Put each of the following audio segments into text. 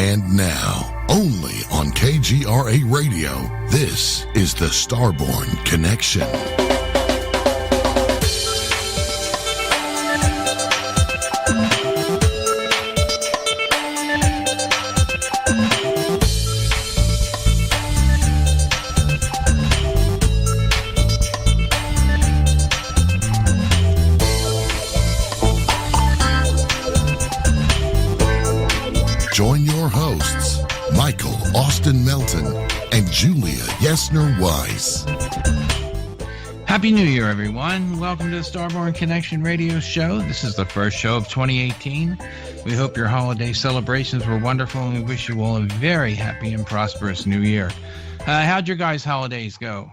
And now, only on KGRA Radio, this is the Starborn Connection. Join your hosts, Michael Austin Melton and Julia Yesner-Weiss. Happy New Year, everyone. Welcome to the Starborn Connection radio show. This is the first show of 2018. We hope your holiday celebrations were wonderful, and we wish you all a very happy and prosperous New Year. How'd your guys' holidays go?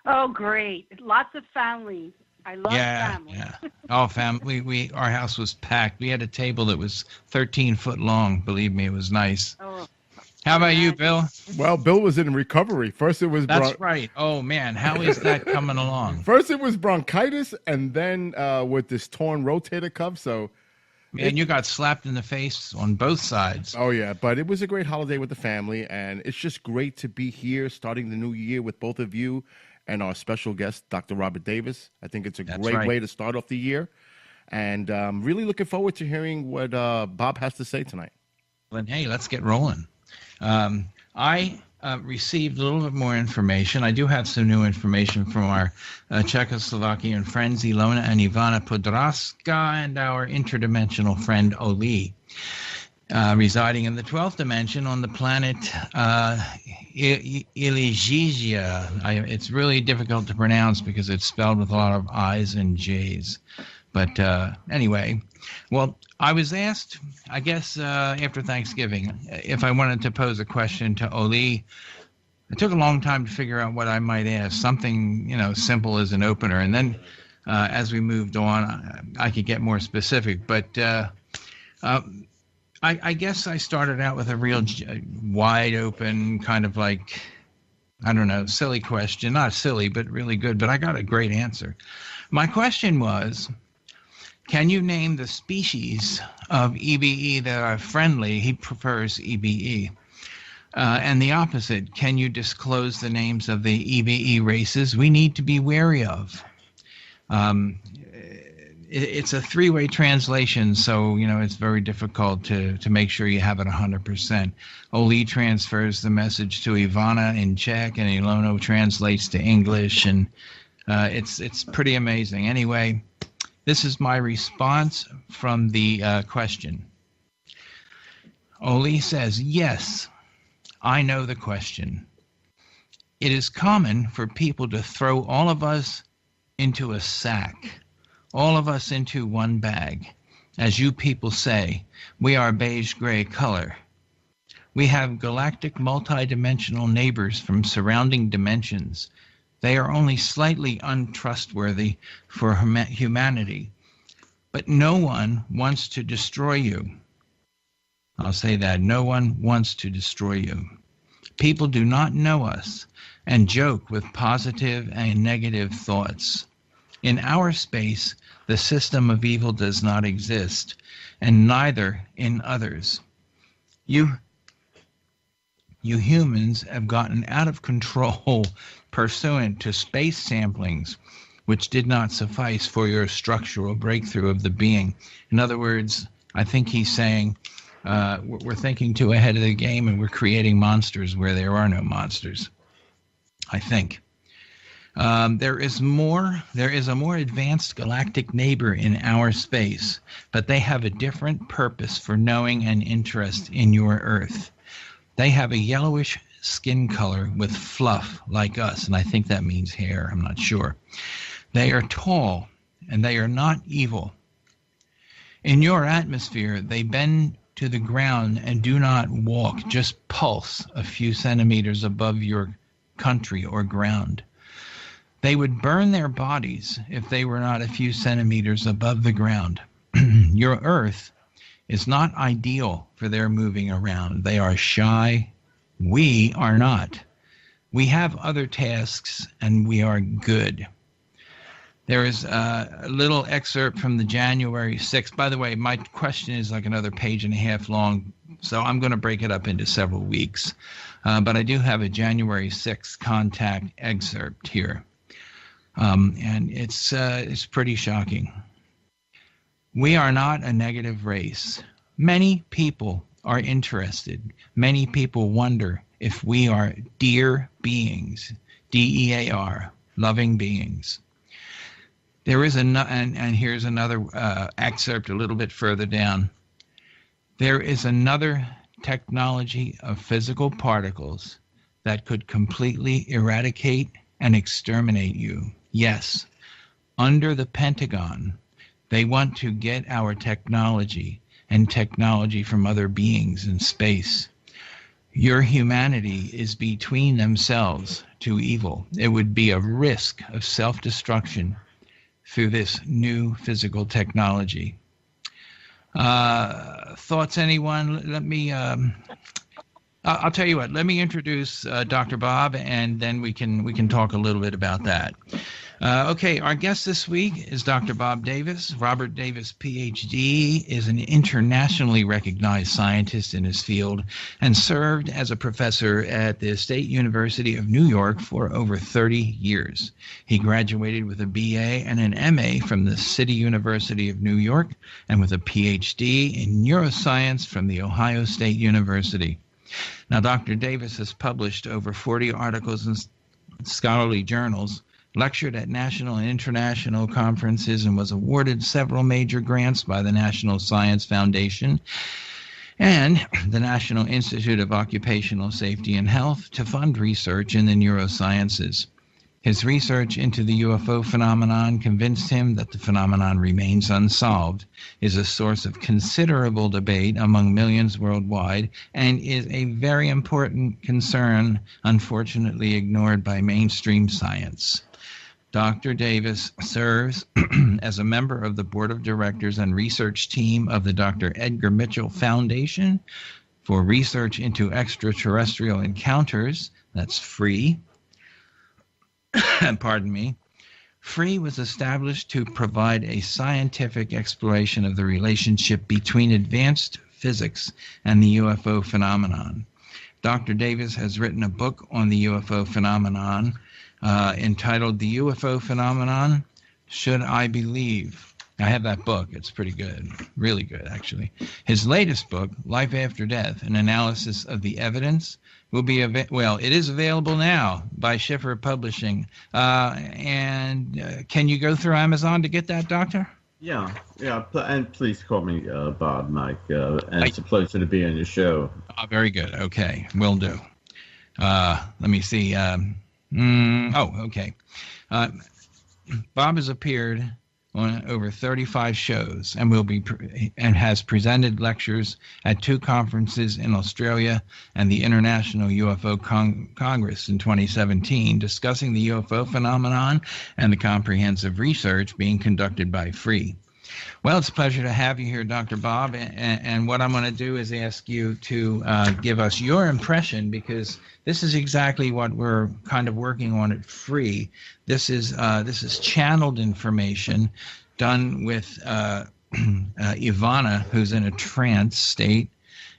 Oh, great. Lots of family. I love family. Yeah. Oh, family. Our house was packed. We had a table that was 13 foot long. Believe me, it was nice. Oh, how about you, Bill? Well, Bill was in recovery. First it was... That's right. Oh, man. How is that coming along? First it was bronchitis, and then with this torn rotator cuff, so... Man, you got slapped in the face on both sides. Oh, yeah. But it was a great holiday with the family, and it's just great to be here starting the new year with both of you and our special guest, Dr. Robert Davis. I think it's a great way to start off the year. And really looking forward to hearing what Bob has to say tonight. Well, hey, let's get rolling. I received a little bit more information. I do have some new information from our Czechoslovakian friends, Ilona and Ivana Podraska, and our interdimensional friend, Oli. Residing in the 12th dimension on the planet Iligizia. It's really difficult to pronounce because it's spelled with a lot of I's and J's. But anyway, well, I was asked, I guess after Thanksgiving, if I wanted to pose a question to Oli. It took a long time to figure out what I might ask, something, simple as an opener. And then as we moved on, I could get more specific. But I guess I started out with a real wide open kind of like, I don't know, silly question. Not silly, but really good. But I got a great answer. My question was, can you name the species of EBE that are friendly? He prefers EBE. And the opposite, can you disclose the names of the EBE races we need to be wary of? It's a three-way translation, so it's very difficult to make sure you have it 100%. Oli transfers the message to Ivana in Czech, and Ilona translates to English, and it's pretty amazing. Anyway, this is my response from the question. Oli says, yes, I know the question. It is common for people to throw all of us into a sack. All of us into one bag. As you people say, we are beige-gray color. We have galactic multidimensional neighbors from surrounding dimensions. They are only slightly untrustworthy for humanity. But no one wants to destroy you. I'll say that. No one wants to destroy you. People do not know us and joke with positive and negative thoughts. In our space, the system of evil does not exist, and neither in others. You humans have gotten out of control pursuant to space samplings, which did not suffice for your structural breakthrough of the being. In other words, I think he's saying we're thinking too ahead of the game and we're creating monsters where there are no monsters, I think. There is a more advanced galactic neighbor in our space, but they have a different purpose for knowing and interest in your Earth. They have a yellowish skin color with fluff like us, and I think that means hair, I'm not sure. They are tall, and they are not evil. In your atmosphere, they bend to the ground and do not walk, just pulse a few centimeters above your country or ground. They would burn their bodies if they were not a few centimeters above the ground. Your Earth is not ideal for their moving around. They are shy. We are not. We have other tasks, and we are good. There is a little excerpt from the January 6th. By the way, my question is like another page and a half long, so I'm going to break it up into several weeks. But I do have a January 6th contact excerpt here. And it's pretty shocking. We are not a negative race. Many people are interested. Many people wonder if we are dear beings, D-E-A-R, loving beings. There is and here's another excerpt a little bit further down. There is another technology of physical particles that could completely eradicate and exterminate you. Yes, under the Pentagon, they want to get our technology and technology from other beings in space. Your humanity is between themselves to evil. It would be a risk of self-destruction through this new physical technology. Thoughts, anyone? Let me, I'll tell you what, let me introduce Dr. Bob, and then we can talk a little bit about that. Okay, our guest this week is Dr. Bob Davis. Robert Davis, PhD, is an internationally recognized scientist in his field and served as a professor at the State University of New York for over 30 years. He graduated with a BA and an MA from the City University of New York and with a PhD in neuroscience from the Ohio State University. Now, Dr. Davis has published over 40 articles in scholarly journals, lectured at national and international conferences, and was awarded several major grants by the National Science Foundation and the National Institute of Occupational Safety and Health to fund research in the neurosciences. His research into the UFO phenomenon convinced him that the phenomenon remains unsolved, is a source of considerable debate among millions worldwide, and is a very important concern, unfortunately ignored by mainstream science. Dr. Davis serves as a member of the board of directors and research team of the Dr. Edgar Mitchell Foundation for Research into Extraterrestrial Encounters. That's free. Pardon me. FREE was established to provide a scientific exploration of the relationship between advanced physics and the UFO phenomenon. Dr. Davis has written a book on the UFO phenomenon entitled The UFO Phenomenon, Should I Believe? I have that book. It's pretty good. Really good, actually. His latest book, Life After Death, an analysis of the evidence, will be it is available now by Schiffer Publishing. And can you go through Amazon to get that, Doctor? Yeah, and please call me Bob, Mike. And it's a pleasure to be on your show. Very good. Okay, will do. Let me see. Okay. Bob has appeared on over 35 shows and has presented lectures at 2 conferences in Australia and the International UFO Congress in 2017, discussing the UFO phenomenon and the comprehensive research being conducted by FREE. Well, it's a pleasure to have you here, Dr. Bob, and what I'm going to do is ask you to give us your impression, because this is exactly what we're kind of working on at FREE. This is channeled information done with Ivana, who's in a trance state,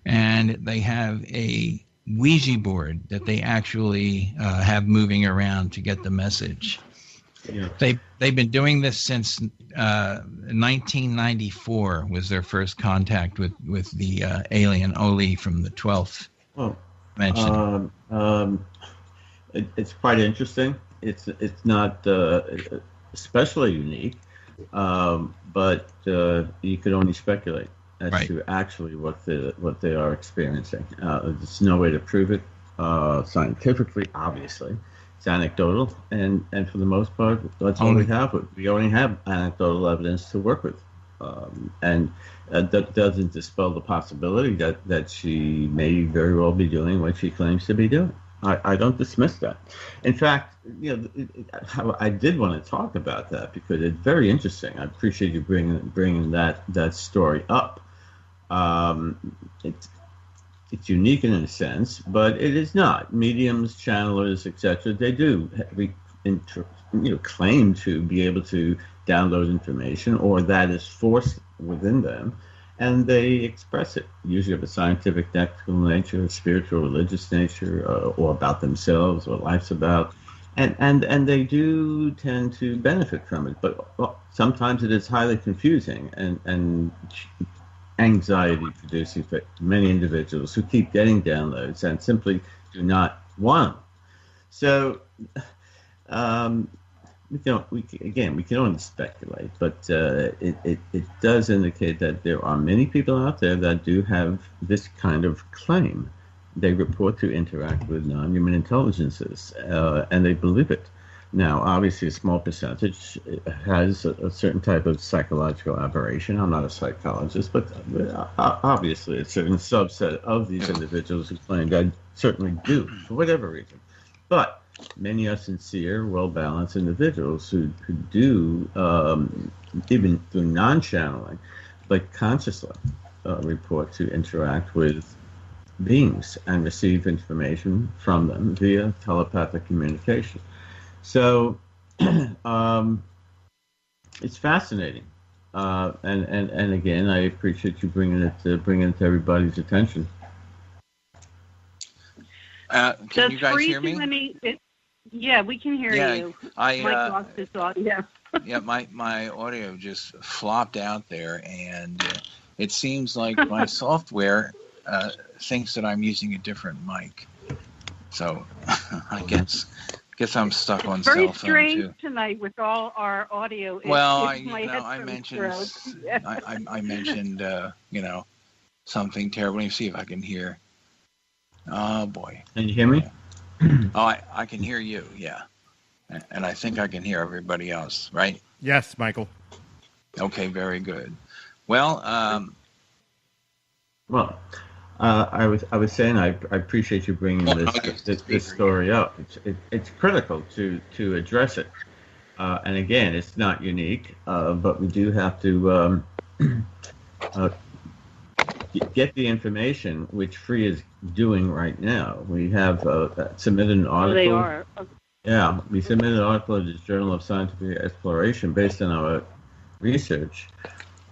and they have a Ouija board that they actually have moving around to get the message. Yeah. They've been doing this since 1994 was their first contact with the alien Oli from the 12th dimension. It's quite interesting. It's not especially unique, but you could only speculate as to actually what they are experiencing. There's no way to prove it scientifically, obviously. It's anecdotal, and for the most part, that's all we have. We only have anecdotal evidence to work with, and that doesn't dispel the possibility that she may very well be doing what she claims to be doing. I don't dismiss that. In fact, I did want to talk about that because it's very interesting. I appreciate you bringing that story up. It's unique in a sense, but it is not. Mediums, channelers, etc., they do claim to be able to download information, or that is forced within them, and they express it, usually of a scientific, technical nature, spiritual, religious nature, or about themselves, or life's about. And they do tend to benefit from it, but sometimes it is highly confusing and anxiety producing for many individuals who keep getting downloads and simply do not want them. So we can only speculate, but it does indicate that there are many people out there that do have this kind of claim. They report to interact with non-human intelligences, and they believe it. Now, obviously, a small percentage has a certain type of psychological aberration. I'm not a psychologist, but obviously, a certain subset of these individuals who claim that certainly do, for whatever reason. But many are sincere, well-balanced individuals who do, even through non-channeling, but consciously report to interact with beings and receive information from them via telepathic communication. So it's fascinating, and again, I appreciate you bringing it to everybody's attention. Can you guys hear me? Yeah, we can hear you. Mike lost his audio. Yeah, my audio just flopped out there, and it seems like my software thinks that I'm using a different mic. So I guess I'm stuck on cell phone too. Very strange tonight with all our audio. Well, I mentioned something terrible. Let me see if I can hear. Oh boy. Can you hear me? Oh, I can hear you. Yeah, and I think I can hear everybody else. Right? Yes, Michael. Okay, very good. Well, I was saying I appreciate you bringing this story up. It's critical to address it, and again, it's not unique, but we do have to get the information, which Free is doing right now. We have submitted an article. They are. Yeah, we submitted an article to the Journal of Scientific Exploration based on our research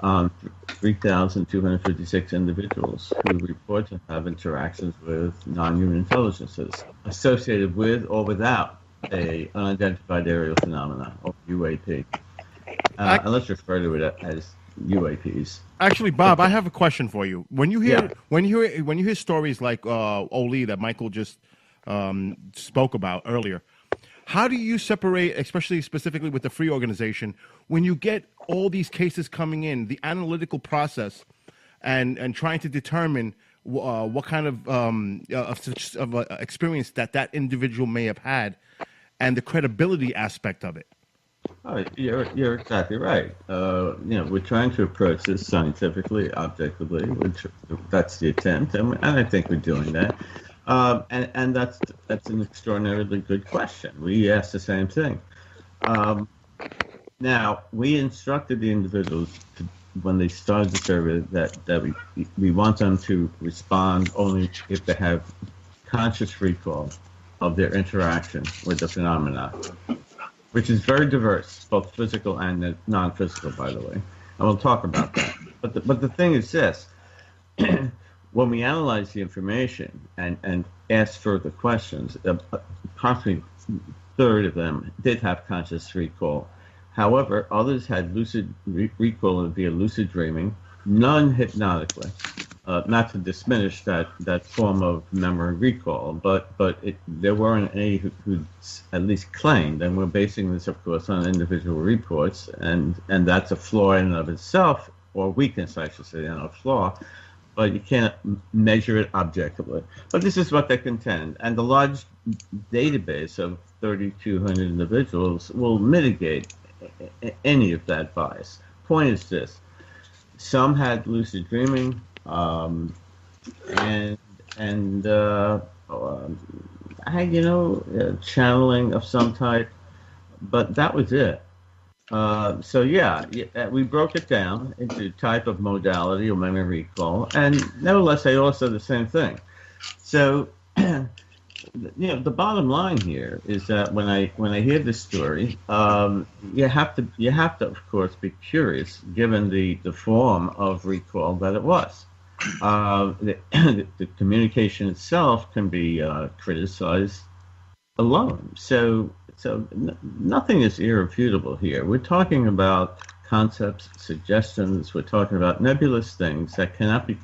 on 3,256 individuals who report to have interactions with non-human intelligences associated with or without a unidentified aerial phenomena, or UAP. And let's refer to it as UAPs. Actually, Bob, I have a question for you. When you hear stories like Oli that Michael just spoke about earlier, how do you separate, especially specifically with the Free organization, when you get all these cases coming in, the analytical process, and trying to determine what kind of experience that individual may have had, and the credibility aspect of it? Oh, you're exactly right. We're trying to approach this scientifically, objectively. That's the attempt, and I think we're doing that. And that's an extraordinarily good question. We asked the same thing. Now, we instructed the individuals when they started the survey that we want them to respond only if they have conscious recall of their interaction with the phenomena, which is very diverse, both physical and non-physical, by the way. And we'll talk about that. But the thing is this. When we analyze the information and ask further questions, approximately a third of them did have conscious recall. However, others had lucid recall via lucid dreaming, none hypnotically. Not to diminish that form of memory recall, but there weren't any who at least claimed, and we're basing this, of course, on individual reports, and that's a flaw in and of itself, or weakness, I should say, not a flaw. But you can't measure it objectively. But this is what they contend. And the large database of 3,200 individuals will mitigate any of that bias. Point is this. Some had lucid dreaming channeling of some type, but that was it. We broke it down into type of modality or memory recall, and nevertheless, they all said the same thing. So the bottom line here is that when I hear this story, you have to of course be curious, given the form of recall that it was. The communication itself can be criticized alone. So nothing is irrefutable here. We're talking about concepts, suggestions. We're talking about nebulous things that cannot be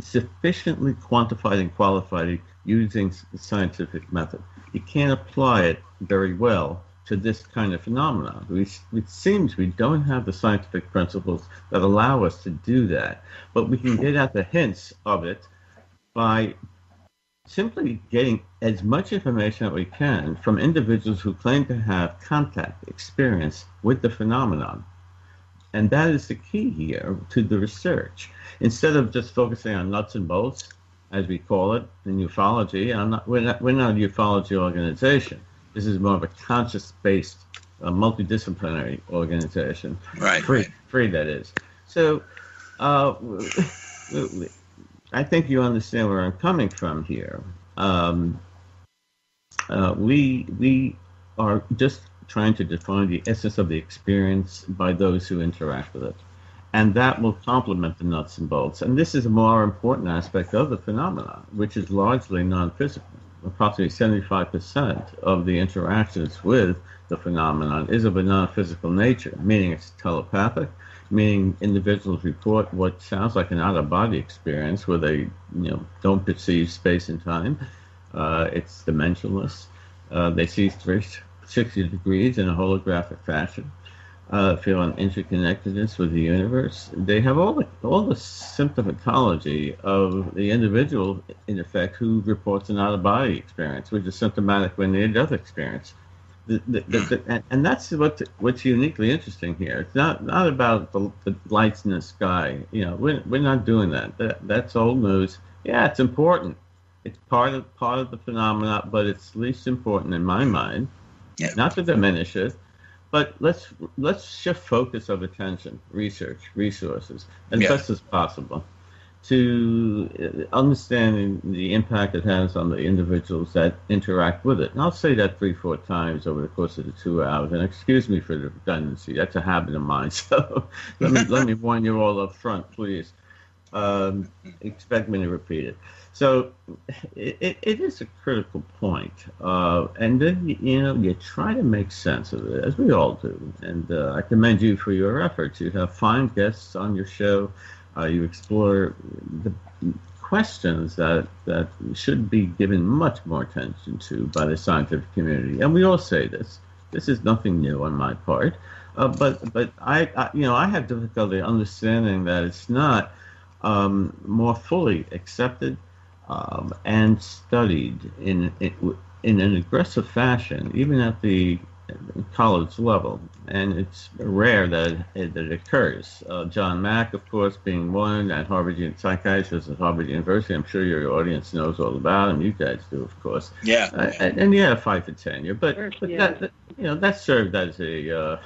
sufficiently quantified and qualified using the scientific method. You can't apply it very well to this kind of phenomenon. It seems we don't have the scientific principles that allow us to do that, but we can get at the hints of it by simply getting as much information that we can from individuals who claim to have contact, experience with the phenomenon. And that is the key here to the research. Instead of just focusing on nuts and bolts, as we call it in ufology, we're not a ufology organization. This is more of a conscious-based, multidisciplinary organization. Right. Free, that is. So I think you understand where I'm coming from here. We are just trying to define the essence of the experience by those who interact with it. And that will complement the nuts and bolts. And this is a more important aspect of the phenomenon, which is largely non-physical. Approximately 75% of the interactions with the phenomenon is of a non-physical nature, meaning it's telepathic, meaning individuals report what sounds like an out-of-body experience where they don't perceive space and time. It's dimensionless. They see 360 degrees in a holographic fashion. Feel an interconnectedness with the universe. They have all the symptomatology of the individual, in effect, who reports an out-of-body experience, which is symptomatic when they other experience. And that's what's uniquely interesting here. It's not about the lights in the sky. We're not doing that. That's old news. Yeah, it's important. It's part of the phenomena, but it's least important in my mind. Yeah. Not to diminish it. But let's shift focus of attention, research, resources, as best as possible to understanding the impact it has on the individuals that interact with it. And I'll say that 3-4 times over the course of the 2 hours. And excuse me for the redundancy. That's a habit of mine. So let me warn you all up front, please. Expect me to repeat it. So it is a critical point. And then, you try to make sense of it, as we all do. And I commend you for your efforts. You have fine guests on your show. You explore the questions that should be given much more attention to by the scientific community. And we all say this. This is nothing new on my part. But I have difficulty understanding that it's not more fully accepted and studied in an aggressive fashion, even at the college level. And it's rare that it occurs. John Mack, of course, being one at psychiatrist at Harvard University. I'm sure your audience knows all about him. You guys do, of course. Yeah. And he had a 5 for tenure, but that served as a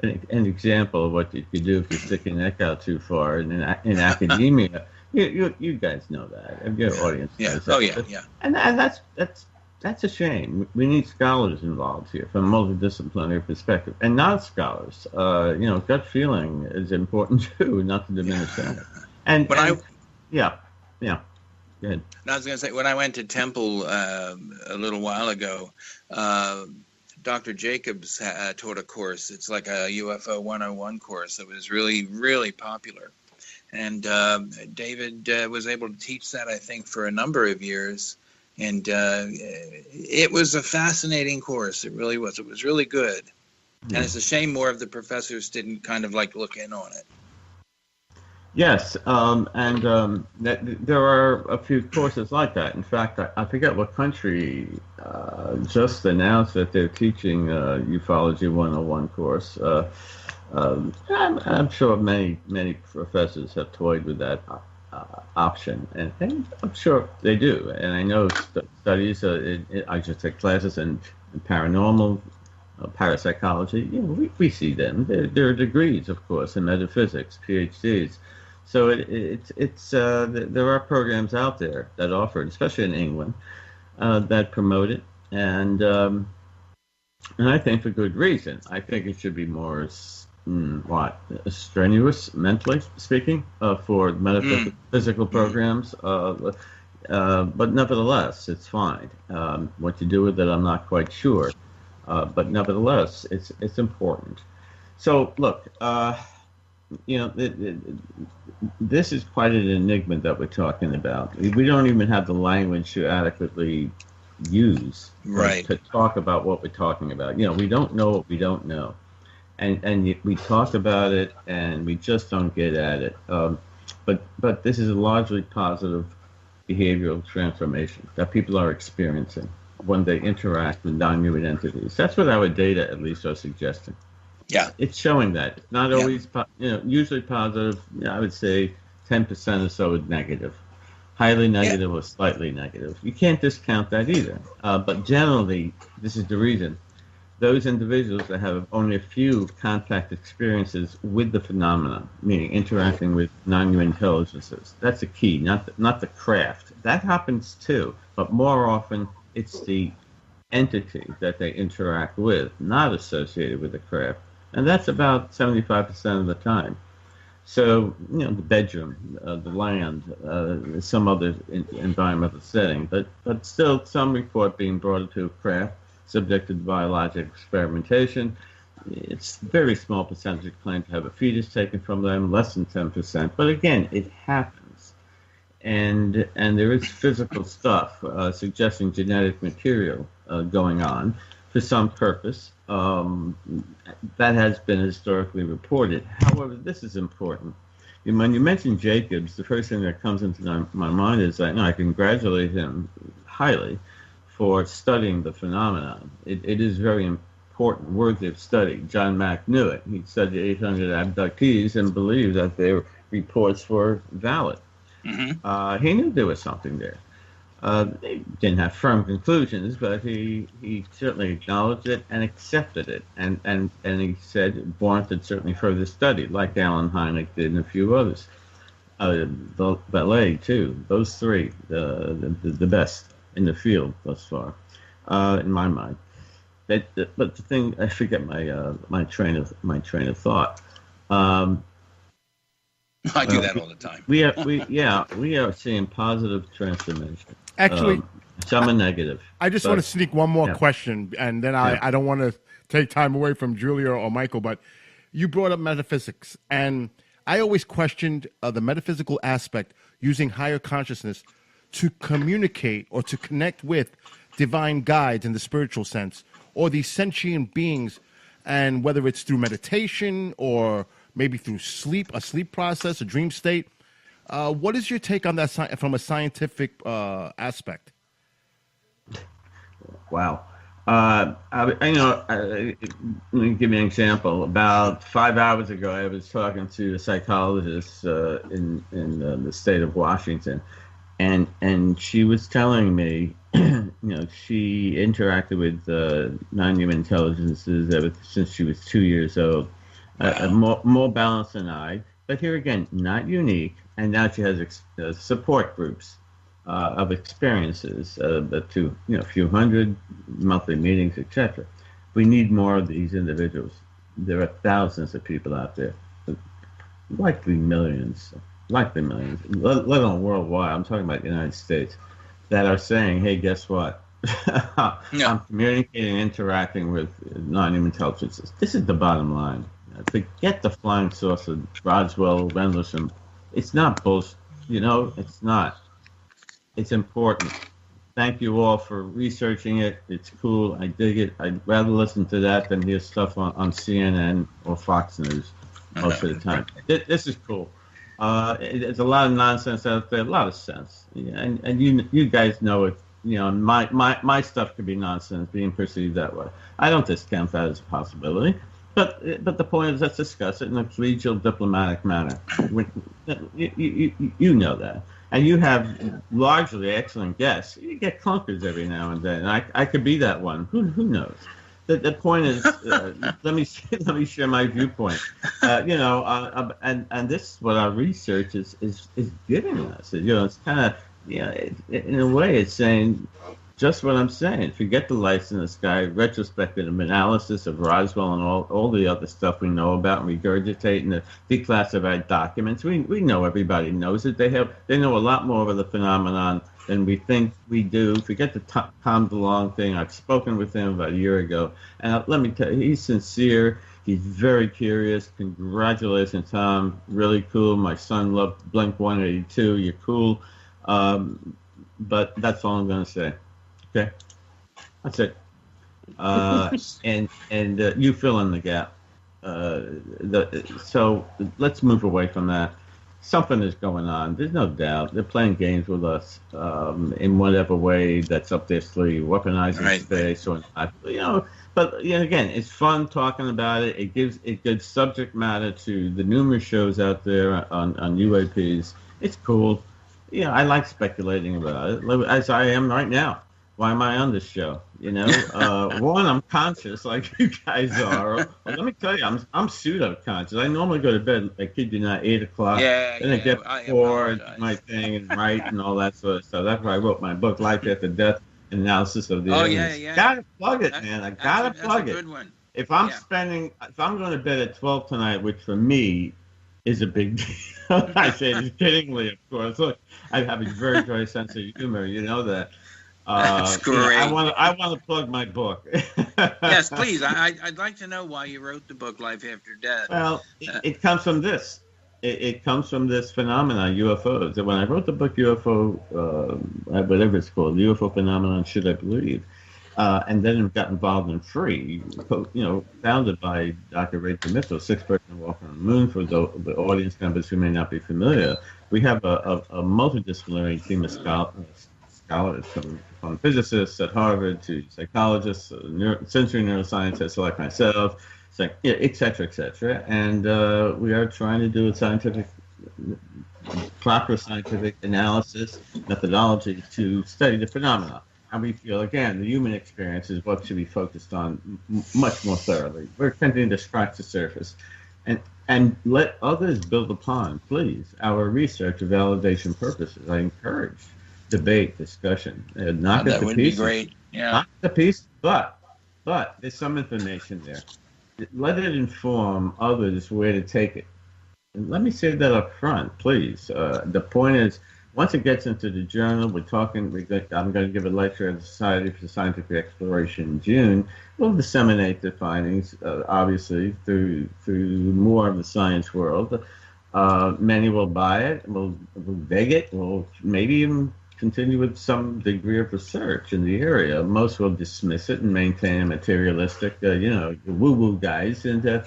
an example of what you could do if you stick your neck out too far in academia. You guys know that. Your audience knows that. Oh yeah. And that's a shame. We need scholars involved here from a multidisciplinary perspective, and not scholars. Gut feeling is important too, not to diminish that. Go ahead. I was going to say, when I went to Temple a little while ago, Dr. Jacobs taught a course. It's like a UFO 101 course that was really, really popular. And David was able to teach that, I think, for a number of years. And it was a fascinating course. It really was. It was really good. Yeah. And it's a shame more of the professors didn't kind of look in on it. Yes, there are a few courses like that. In fact, I forget what country just announced that they're teaching Ufology 101 course. I'm sure many professors have toyed with that option, and I'm sure they do. And I know studies, I just take classes in paranormal, parapsychology. We see them. There are degrees, of course, in metaphysics, PhDs. So there are programs out there that offer it, especially in England, that promote it, and I think for good reason. I think it should be more strenuous, mentally speaking, for metaphysical programs. But nevertheless, it's fine. What you do with it, I'm not quite sure. But nevertheless, it's important. So look, this is quite an enigma that we're talking about. We don't even have the language to adequately use to talk about what we're talking about. We don't know what we don't know, and we talk about it and we just don't get at it. But this is a largely positive behavioral transformation that people are experiencing when they interact with non-human entities. That's what our data, at least, are suggesting. Yeah, it's showing that. It's not always, usually positive. I would say 10% or so is negative, highly negative or slightly negative. You can't discount that either. But generally, this is the reason. Those individuals that have only a few contact experiences with the phenomena, meaning interacting with non-human intelligences, that's the key, not the craft. That happens too, but more often it's the entity that they interact with, not associated with the craft. And that's about 75% of the time. So, the bedroom, the land, some other environmental setting, but still some report being brought into a craft subjected to biologic experimentation. It's a very small percentage claim to have a fetus taken from them, less than 10%. But again, it happens. And there is physical stuff suggesting genetic material going on for some purpose. That has been historically reported. However, this is important. When you mention Jacobs, the first thing that comes into my mind is that I congratulate him highly for studying the phenomenon. It is very important, worthy of study. John Mack knew it. He studied 800 abductees and believed that their reports were valid. Mm-hmm. He knew there was something there. He didn't have firm conclusions, but he certainly acknowledged it and accepted it. And he said it warranted certainly further study, like Alan Hynek did and a few others. The ballet, too. Those three, the best in the field thus far, in my mind. But the thing, I forget my train of thought. I do that all the time. We are seeing positive transformation. Actually, some are negative. I just want to sneak one more question, and then I don't want to take time away from Julia or Michael, but you brought up metaphysics, and I always questioned the metaphysical aspect using higher consciousness to communicate or to connect with divine guides in the spiritual sense, or these sentient beings, and whether it's through meditation or maybe through sleep, a sleep process, a dream state. What is your take on that from a scientific aspect? Wow. Let me give you an example. About 5 hours ago, I was talking to a psychologist in the state of Washington, and she was telling me, she interacted with non-human intelligences ever since she was 2 years old. More balanced than I, but here again, not unique. And now she has support groups of experiences, to a few hundred monthly meetings, etc. We need more of these individuals. There are thousands of people out there, likely millions, let alone worldwide. I'm talking about the United States, that are saying, "Hey, guess what? I'm communicating, interacting with non-human intelligences." This is the bottom line. Forget the flying saucer, Roswell, Rendlesham. It's not bullshit. It's not. It's important. Thank you all for researching it. It's cool. I dig it. I'd rather listen to that than hear stuff on CNN or Fox News most of the time. This is cool. There's a lot of nonsense out there, a lot of sense. And you guys know it. My stuff could be nonsense, being perceived that way. I don't discount that as a possibility. But the point is, let's discuss it in a collegial, diplomatic manner. You know that. And you have largely excellent guests. You get clunkers every now and then. I could be that one. Who knows? The point is, let me share my viewpoint. And this is what our research is giving us. It's kind of, in a way, it's saying just what I'm saying. Forget the lights in the sky, retrospective analysis of Roswell and all the other stuff we know about, and regurgitating the declassified documents. We know everybody knows it. They know a lot more of the phenomenon than we think we do. Forget the Tom DeLonge thing. I've spoken with him about a year ago, and let me tell you, he's sincere. He's very curious. Congratulations, Tom. Really cool. My son loved Blink 182. You're cool. But that's all I'm going to say. Okay, that's it. And you fill in the gap. So let's move away from that. Something is going on. There's no doubt. They're playing games with us in whatever way that's up their sleeve, weaponizing space or not. But again, it's fun talking about it. It gives subject matter to the numerous shows out there on UAPs. It's cool. I like speculating about it, as I am right now. Why am I on this show? One, I'm conscious like you guys are. Well, let me tell you, I'm pseudo-conscious. I normally go to bed, I kid you not, 8 o'clock. Then I get bored, my thing, and write and all that sort of stuff. That's why I wrote my book, Life After Death, Analysis of the Aliens. Gotta plug it, man. I gotta plug it. That's a good one. If I'm going to bed at 12 tonight, which for me is a big deal. I say it kiddingly, of course. Look, I have a very, very sense of humor. You know that. That's great. I want to plug my book. Yes, please. I'd like to know why you wrote the book Life After Death. Well, it comes from this. It comes from this phenomenon, UFOs. When I wrote the book UFO, whatever it's called, UFO Phenomenon, Should I Believe? And then got involved in Free, founded by Dr. Rachel Mitchell, Sixth Person Walk on the Moon, for the audience members who may not be familiar. We have a multidisciplinary team of scholars from physicists at Harvard to psychologists, sensory neuroscientists like myself, et cetera, and we are trying to do proper scientific analysis methodology to study the phenomena. And we feel, again, the human experience is what should be focused on much more thoroughly. We're tending to scratch the surface and let others build upon, please, our research for validation purposes. I encourage debate, discussion. Not that would be great. Yeah. Not the piece, but there's some information there. Let it inform others where to take it. And let me say that up front, please. The point is, once it gets into the journal, I'm going to give a lecture at the Society for Scientific Exploration in June. We'll disseminate the findings, obviously, through more of the science world. Many will buy it, will beg it, will maybe even continue with some degree of research in the area. Most will dismiss it and maintain a materialistic, woo-woo guys. And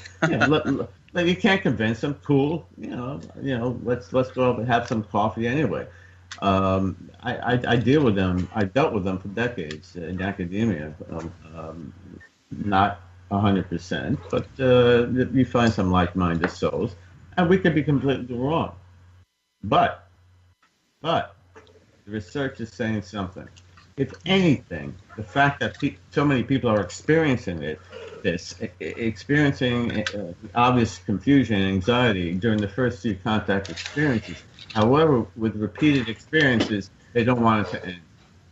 you can't convince them. Cool, let's go up and have some coffee anyway. I deal with them. I dealt with them for decades in academia. Not 100%, but you find some like-minded souls, and we could be completely wrong. But the research is saying something. If anything, the fact that so many people are experiencing experiencing obvious confusion and anxiety during the first few contact experiences. However, with repeated experiences, they don't want it to end.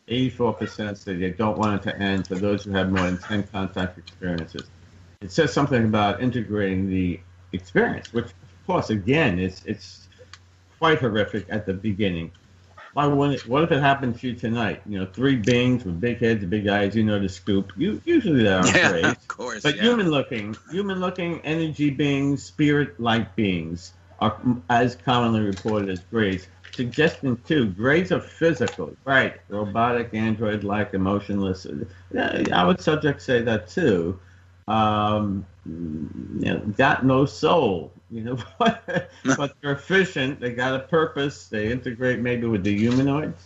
84% say they don't want it to end for those who have more than 10 contact experiences. It says something about integrating the experience, which, of course, again, it's quite horrific at the beginning. What if it happened to you tonight? 3 beings with big heads, big eyes. The scoop. Usually they are great. Of course. But human-looking energy beings, spirit-like beings are as commonly reported as grays. Suggesting too, grays are physical, right? Robotic, android-like, emotionless. Our subjects say that too. Got no soul. But they're efficient. They got a purpose. They integrate maybe with the humanoids.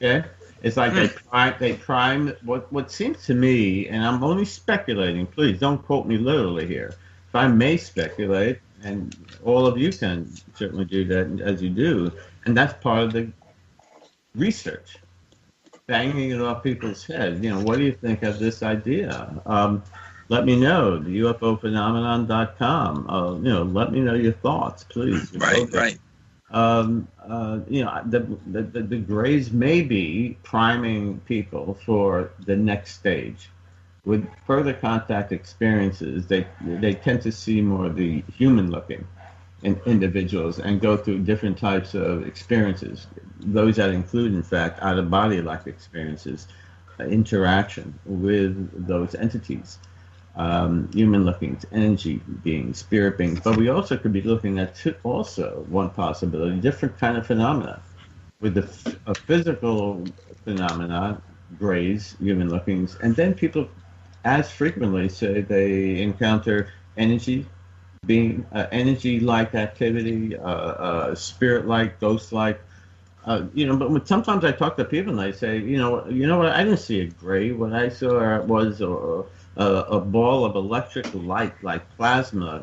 Okay, it's like they prime. What seems to me, and I'm only speculating. Please don't quote me literally here. If I may speculate, and all of you can certainly do that as you do, and that's part of the research. Banging it off people's heads. What do you think of this idea? let me know. The UFOphenomenon.com. Let me know your thoughts, please. Right. The Greys may be priming people for the next stage. With further contact experiences, they tend to see more of the human-looking individuals and go through different types of experiences. Those that include, in fact, out-of-body-like experiences, interaction with those entities, human-looking energy beings, spirit beings. But we also could be looking at also one possibility, different kind of phenomena, with a physical phenomena, Greys, human-lookings, and then people as frequently say they encounter energy like activity, spirit-like, ghost-like. But sometimes I talk to people and they say, you know what? I didn't see a Grey. What I saw was a ball of electric light, like plasma,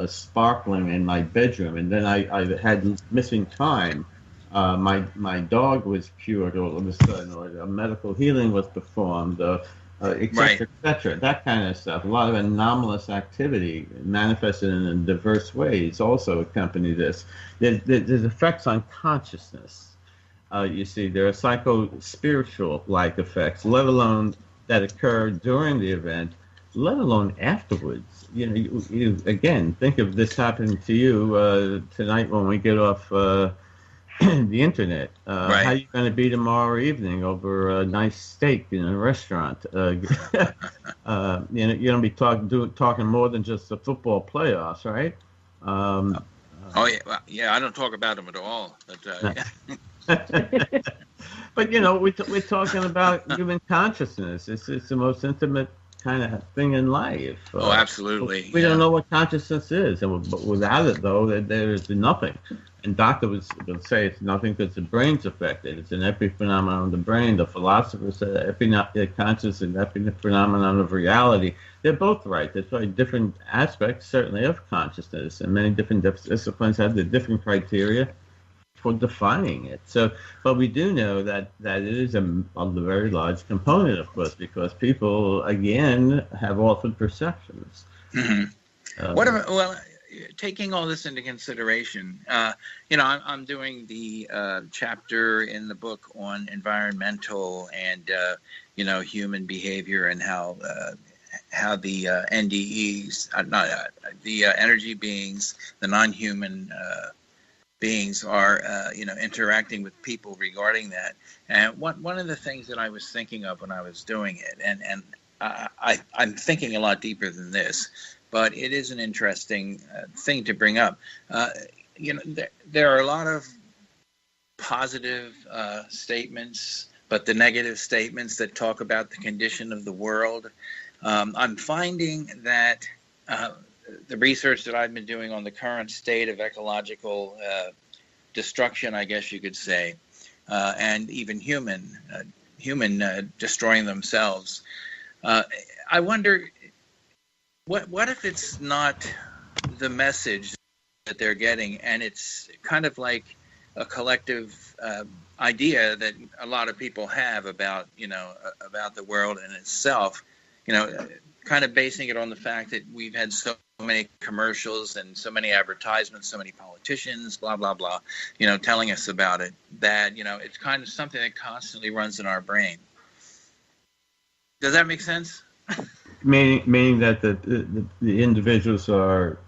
sparkling in my bedroom, and then I had missing time. My dog was cured all of a sudden, or a medical healing was performed. Et cetera, that kind of stuff. A lot of anomalous activity manifested in diverse ways also accompany this. There's effects on consciousness. You see, there are psycho-spiritual-like effects, let alone that occur during the event, let alone afterwards. You again, think of this happening to you tonight when we get off the internet. How are you going to be tomorrow evening over a nice steak in a restaurant? You're going to be talking more than just the football playoffs, right? I don't talk about them at all. But we're talking about human consciousness. It's the most intimate kind of thing in life. Absolutely. We don't know what consciousness is, but without it, though, there is nothing. And doctors will say it's nothing because the brain's affected. It's an epiphenomenon of the brain. The philosophers say conscious and epiphenomenon of reality. They're both right. There's very different aspects, certainly, of consciousness, and many different disciplines have the different criteria for defining it. But we do know that it is a very large component, of course, because people, again, have altered perceptions. Mm-hmm. Taking all this into consideration, I'm doing the chapter in the book on environmental and human behavior, and how the NDEs, the energy beings, the non-human beings are interacting with people regarding that. And one of the things that I was thinking of when I was doing it, and I'm thinking a lot deeper than this, but it is an interesting thing to bring up. There are a lot of positive statements, but the negative statements that talk about the condition of the world. I'm finding that the research that I've been doing on the current state of ecological destruction, I guess you could say, and even human destroying themselves. I wonder, what if it's not the message that they're getting, and it's kind of like a collective idea that a lot of people have about the world in itself, kind of basing it on the fact that we've had so many commercials and so many advertisements, so many politicians, blah, blah, blah, telling us about it, that, it's kind of something that constantly runs in our brain. Does that make sense? Meaning that the individuals are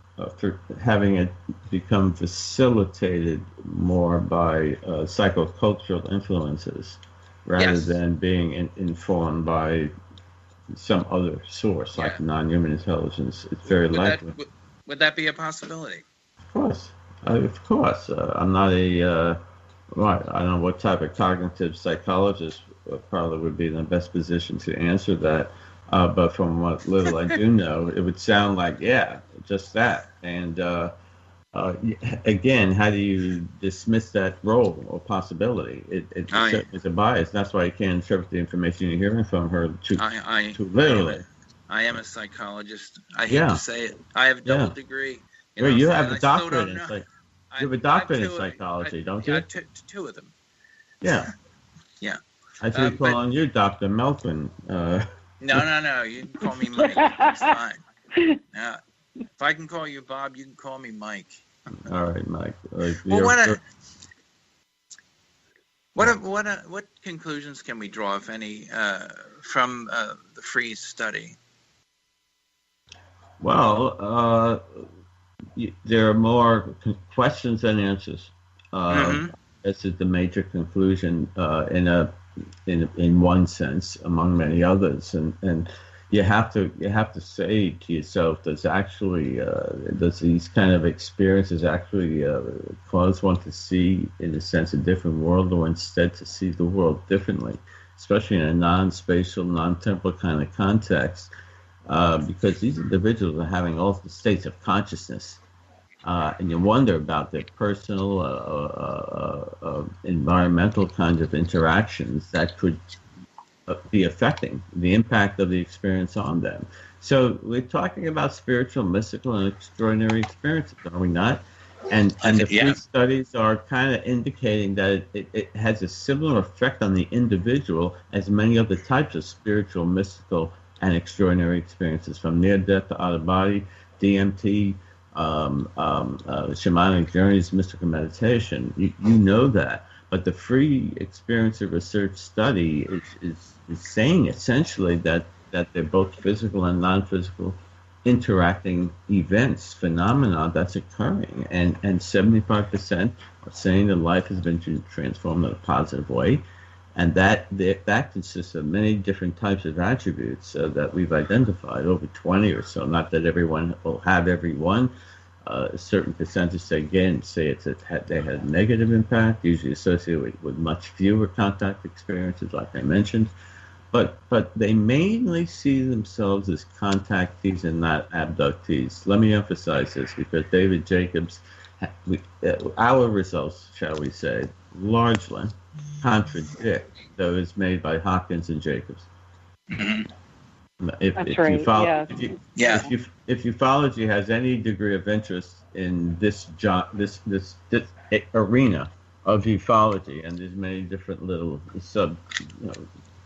having it become facilitated more by psychocultural influences rather than being informed by some other source, like non-human intelligence. It's very likely. Would that be a possibility? Of course. I'm not I don't know what type of cognitive psychologist probably would be in the best position to answer that. But from what little I do know, it would sound like, just that. And again, how do you dismiss that role or possibility? It's a bias. That's why you can't interpret the information you're hearing from her too literally. I am a psychologist. I hate to say it. I have a double degree. You have a doctorate in psychology, don't you? Two of them. Yeah. Yeah. I should call on you, Dr. Melvin. No. You can call me Mike. It's fine. No. If I can call you Bob, you can call me Mike. All right, Mike. Well, what conclusions can we draw, if any, from the Freeze study? Well, there are more questions than answers. This is the major conclusion in one sense, among many others, and you have to say to yourself, does these kind of experiences actually cause one to see, in a sense, a different world, or instead to see the world differently, especially in a non-spatial, non-temporal kind of context, because these individuals are having all the states of consciousness. And you wonder about their personal, environmental kinds of interactions that could be affecting the impact of the experience on them. So we're talking about spiritual, mystical, and extraordinary experiences, are we not? And the Freeze studies are kind of indicating that it has a similar effect on the individual as many other types of spiritual, mystical, and extraordinary experiences, from near-death to out-of-body, DMT, shamanic journeys, mystical meditation. You know that. But the free experiencer research study is saying essentially that they're both physical and non-physical interacting events, phenomena that's occurring. And 75% are saying that life has been transformed in a positive way. And that consists of many different types of attributes that we've identified, over 20 or so. Not that everyone will have every one. A certain percentage, say they had negative impact, usually associated with much fewer contact experiences, like I mentioned. But they mainly see themselves as contactees and not abductees. Let me emphasize this, because David Jacobs, our results, shall we say, largely contradict those made by Hopkins and Jacobs. If ufology has any degree of interest in this arena of ufology, and there's many different little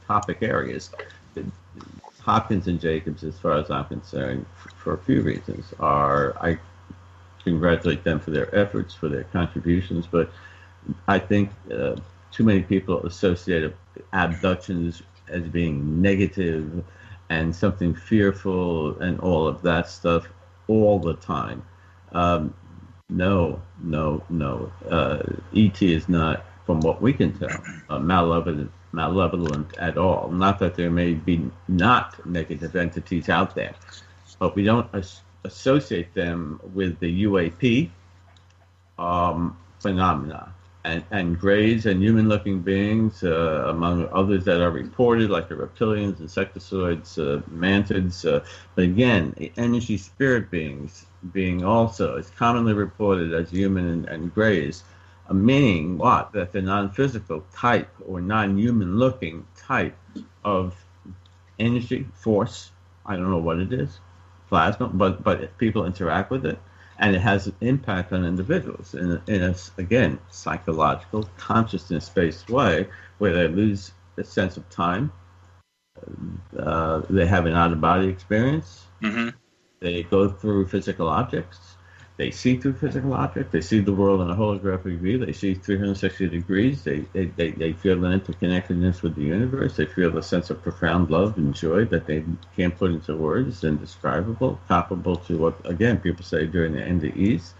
topic areas, Hopkins and Jacobs, as far as I'm concerned, for a few reasons, I congratulate them for their efforts, for their contributions, but I think too many people associate abductions as being negative and something fearful and all of that stuff all the time. No. ET is not, from what we can tell, malevolent at all. Not that there may be not negative entities out there, but we don't associate them with the UAP phenomena. And grays and human-looking beings, among others that are reported, like the reptilians, insectoids, mantids. But again, energy spirit beings being also is commonly reported as human and grays, meaning what? That the non-physical type or non-human-looking type of energy, force, I don't know what it is, plasma, but people interact with it. And it has an impact on individuals in a again, psychological, consciousness-based way, where they lose a sense of time. They have an out-of-body experience. They go through physical objects. They see through physical objects. They see the world in a holographic view. They see 360 degrees. They feel an interconnectedness with the universe. They feel a sense of profound love and joy that they can't put into words, indescribable, comparable to what, again, people say during the NDEs.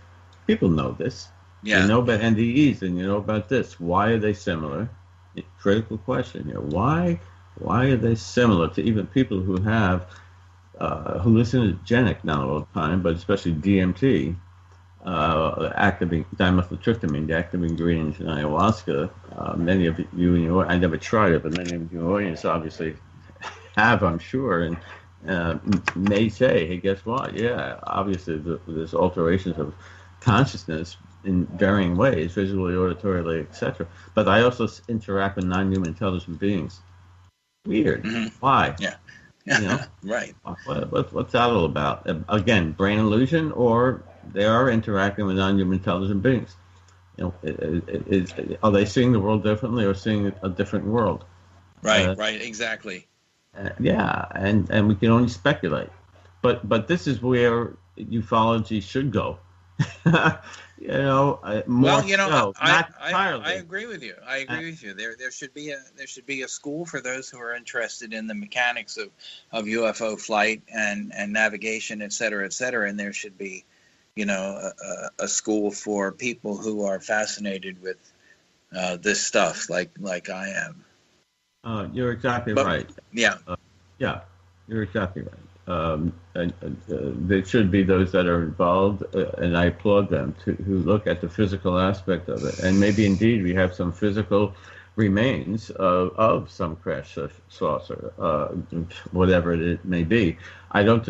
People know this. Yeah. You know about NDEs and you know about this. Why are they similar? Critical question here. Why are they similar to even people who have hallucinogenic, not all the time, but especially DMT, dimethyltryptamine, the active ingredient in ayahuasca? Many of you in your, I never tried it, but many of your audience obviously have, I'm sure, and may say, hey, guess what? Yeah, obviously there's alterations of consciousness in varying ways, visually, auditorily, etc. But I also interact with non-human intelligent beings. Weird. Why? Yeah. You know? Right. What's that all about? Again, brain illusion, or they are interacting with non-human intelligent beings? You know, are they seeing the world differently or seeing a different world? Right. Exactly. Yeah, and we can only speculate. But this is where ufology should go. More so, not entirely. I agree with you. I agree with you. There should be a school for those who are interested in the mechanics of UFO flight and navigation, et cetera, and there should be, a school for people who are fascinated with this stuff, like I am. You're exactly right. Yeah. Yeah, you're exactly right. There should be those that are involved, and I applaud them who look at the physical aspect of it. And maybe indeed we have some physical remains of some crash saucer, whatever it may be. I don't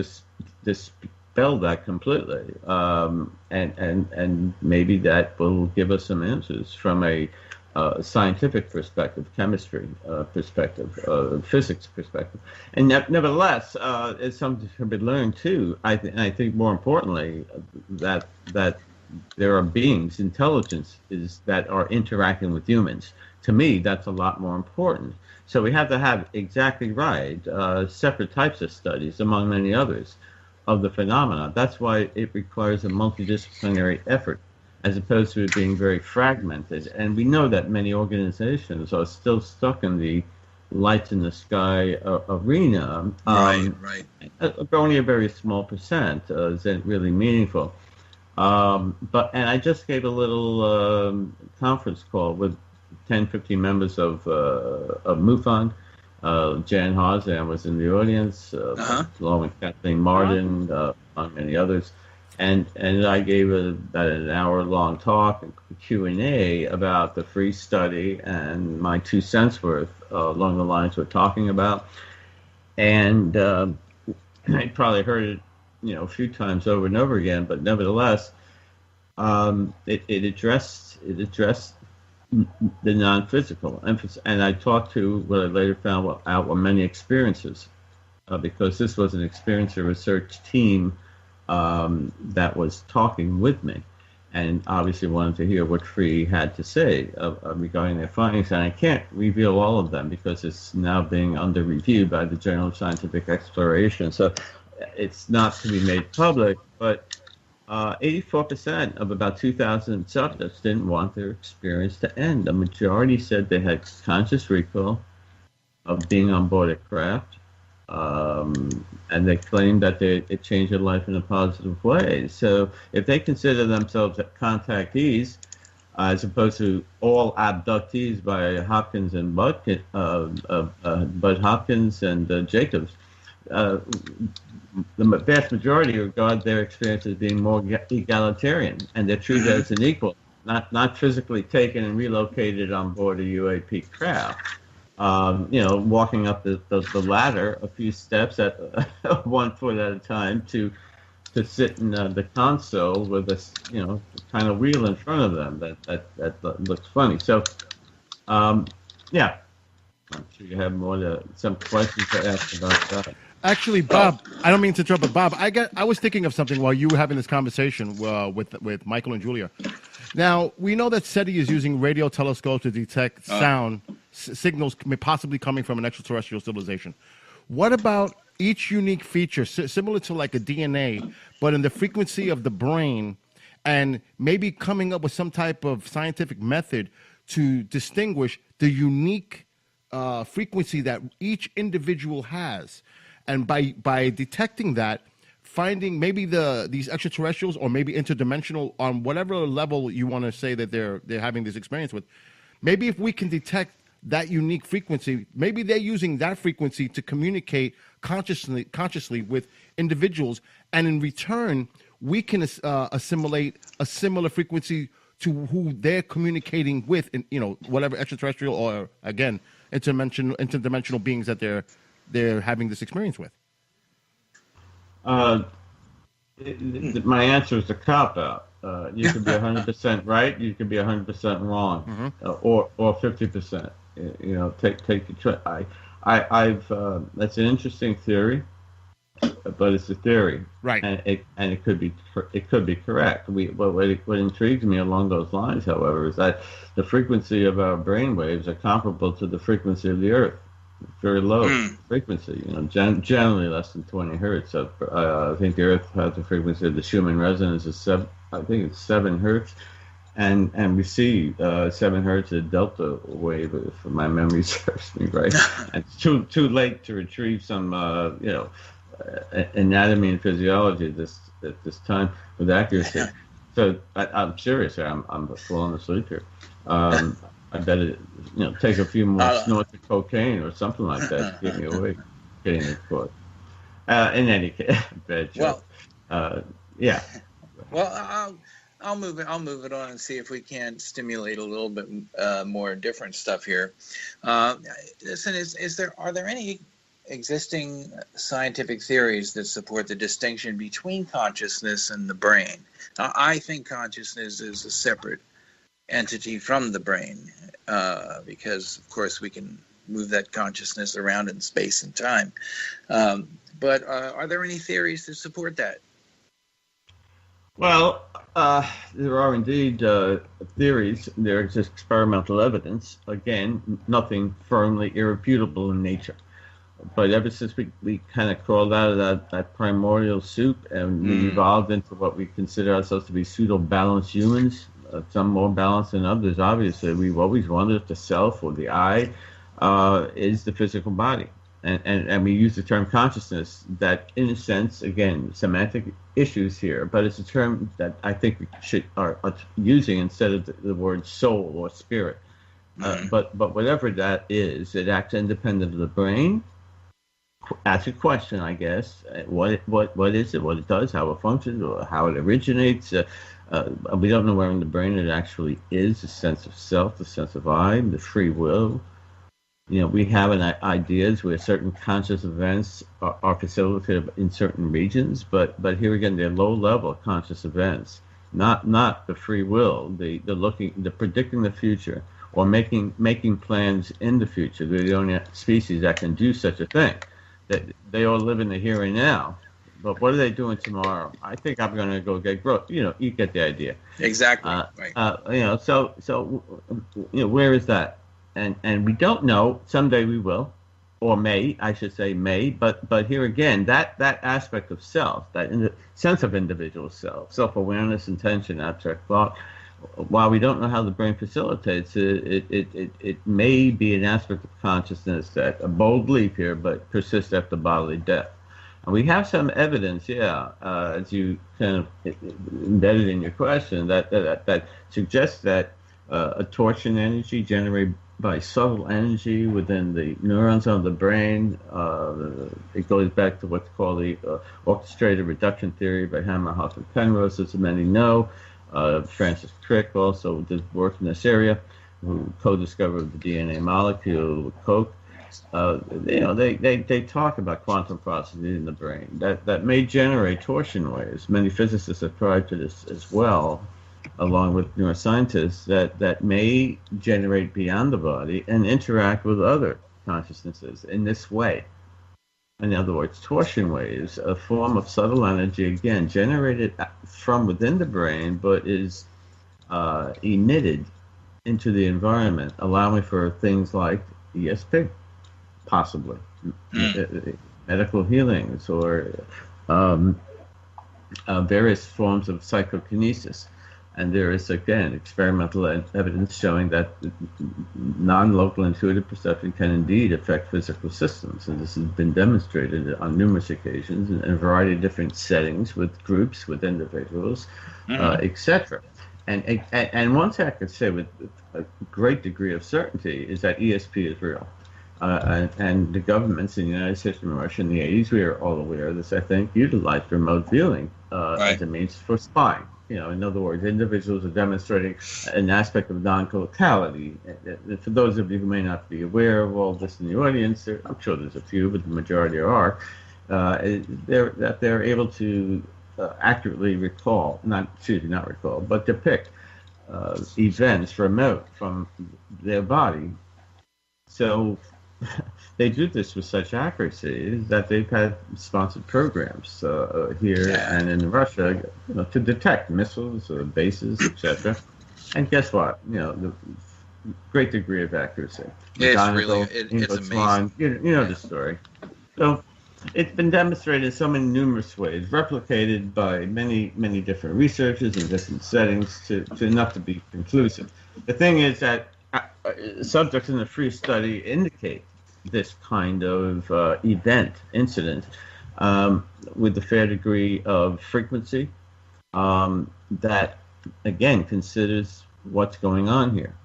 dispel that completely, and maybe that will give us some answers from a scientific perspective, chemistry perspective, physics perspective. And nevertheless, it's something to be learned too. I think more importantly that there are beings, intelligences that are interacting with humans. To me, that's a lot more important. So we have to have exactly right separate types of studies, among many others, of the phenomena. That's why it requires a multidisciplinary effort, as opposed to it being very fragmented. And we know that many organizations are still stuck in the lights in the sky arena. Right. Only a very small percent isn't really meaningful. And I just gave a little conference call with 10, 15 members of MUFON. Jan Harzan was in the audience, along with Kathleen Martin, among many others. And I gave about an hour-long talk and Q&A about the free study and my 2 cents worth along the lines we're talking about. And I probably heard it, a few times over and over again, but nevertheless, it addressed the non-physical emphasis. And I talked to what I later found out were many experiencers, because this was an experiencer research team that was talking with me, and obviously wanted to hear what Free had to say regarding their findings. And I can't reveal all of them because it's now being under review by the Journal of Scientific Exploration, so it's not to be made public. But 84% of about 2,000 subjects didn't want their experience to end. The majority said they had conscious recall of being on board a craft. And they claim that it changed their life in a positive way. So if they consider themselves contactees, as opposed to all abductees by Hopkins and Bud Hopkins and Jacobs, the vast majority regard their experience as being more egalitarian, and they're treated as an equal, not physically taken and relocated on board a UAP craft. Walking up the ladder a few steps at 1 foot at a time to sit in the console with this, kind of wheel in front of them that looks funny. So, yeah, I'm sure you have some questions to ask about that. Actually, Bob, I don't mean to interrupt, but Bob, I was thinking of something while you were having this conversation with Michael and Julia. Now, we know that SETI is using radio telescopes to detect sound signals possibly coming from an extraterrestrial civilization. What about each unique feature, similar to like a DNA, but in the frequency of the brain, and maybe coming up with some type of scientific method to distinguish the unique frequency that each individual has? And by detecting that, finding maybe these extraterrestrials or maybe interdimensional on whatever level you want to say that they're having this experience with, maybe if we can detect that unique frequency, maybe they're using that frequency to communicate consciously with individuals, and in return we can assimilate a similar frequency to who they're communicating with, in whatever extraterrestrial or again interdimensional beings that they're having this experience with. My answer is a cop-out. You could be 100% right, you could be 100% wrong, or 50%. Take the try. I've that's an interesting theory, but it's a theory, right? And it could be correct. What intrigues me along those lines, however, is that the frequency of our brain waves are comparable to the frequency of the Earth. very low frequency. Generally less than 20 hertz. I think the Earth has a frequency of the Schumann resonance is 7 hertz. And we see 7 hertz a delta wave, if my memory serves me right. And it's too late to retrieve some anatomy and physiology at this time with accuracy. So I'm serious. I'm falling asleep here. I better take a few more snorts of cocaine or something like that to get me awake. Getting it caught. In any case, bad joke. Yeah. Well, I'll move it on and see if we can stimulate a little bit more different stuff here. Listen, are there any existing scientific theories that support the distinction between consciousness and the brain? I think consciousness is a separate entity from the brain because, of course, we can move that consciousness around in space and time. But are there any theories that support that? Well, there are indeed theories. There is experimental evidence. Again, nothing firmly irrefutable in nature. But ever since we kind of crawled out of that primordial soup and we evolved into what we consider ourselves to be pseudo-balanced humans, some more balanced than others, obviously, we've always wondered if the self or the I is the physical body. And we use the term consciousness that, in a sense, again, semantic issues here, but it's a term that I think we are using instead of the word soul or spirit. But whatever that is, it acts independent of the brain. Ask a question, I guess. What is it? What it does? How it functions? Or how it originates? We don't know where in the brain it actually is. The sense of self, the sense of I, the free will. We have ideas where certain conscious events are facilitated in certain regions, but here again, they're low-level conscious events, not the free will, the predicting the future or making plans in the future. They're the only species that can do such a thing. That they all live in the here and now, but what are they doing tomorrow? I think I'm going to go get growth. You get the idea. Exactly. Right. So where is that? And we don't know. Someday we will, or may, I should say may. But here again, that aspect of self, that sense of individual self-awareness, intention, abstract thought. While we don't know how the brain facilitates it may be an aspect of consciousness that a bold leap here, but persists after bodily death. And we have some evidence, as you kind of embedded in your question, that suggests that a torsion energy generated by subtle energy within the neurons of the brain. It goes back to what's called the orchestrated reduction theory by Hammerhoff and Penrose, as many know. Francis Crick also did work in this area, who co-discovered the DNA molecule with Koch. They talk about quantum processes in the brain that may generate torsion waves. Many physicists have tried to this as well, along with neuroscientists, that may generate beyond the body and interact with other consciousnesses in this way. In other words, torsion waves, a form of subtle energy, again, generated from within the brain, but is emitted into the environment, allowing for things like ESP, possibly, medical healings, or various forms of psychokinesis. And there is, again, experimental evidence showing that non-local intuitive perception can indeed affect physical systems. And this has been demonstrated on numerous occasions in a variety of different settings with groups, with individuals, etc. And one thing I could say with a great degree of certainty is that ESP is real. And the governments in the United States and Russia in the 80s, we are all aware of this, I think, utilized remote viewing as a means for spying. In other words, individuals are demonstrating an aspect of non-colocality. For those of you who may not be aware of all this in the audience, I'm sure there's a few, but the majority are, they're able to accurately but depict events remote from their body. So they do this with such accuracy that they've had sponsored programs here and in Russia, to detect missiles, bases, etc. And guess what? great degree of accuracy. It's amazing. You know the story. So it's been demonstrated in so many numerous ways, replicated by many, many different researchers in different settings to enough to be conclusive. The thing is that subjects in the free study indicate this kind of incident, with a fair degree of frequency, that again considers what's going on here.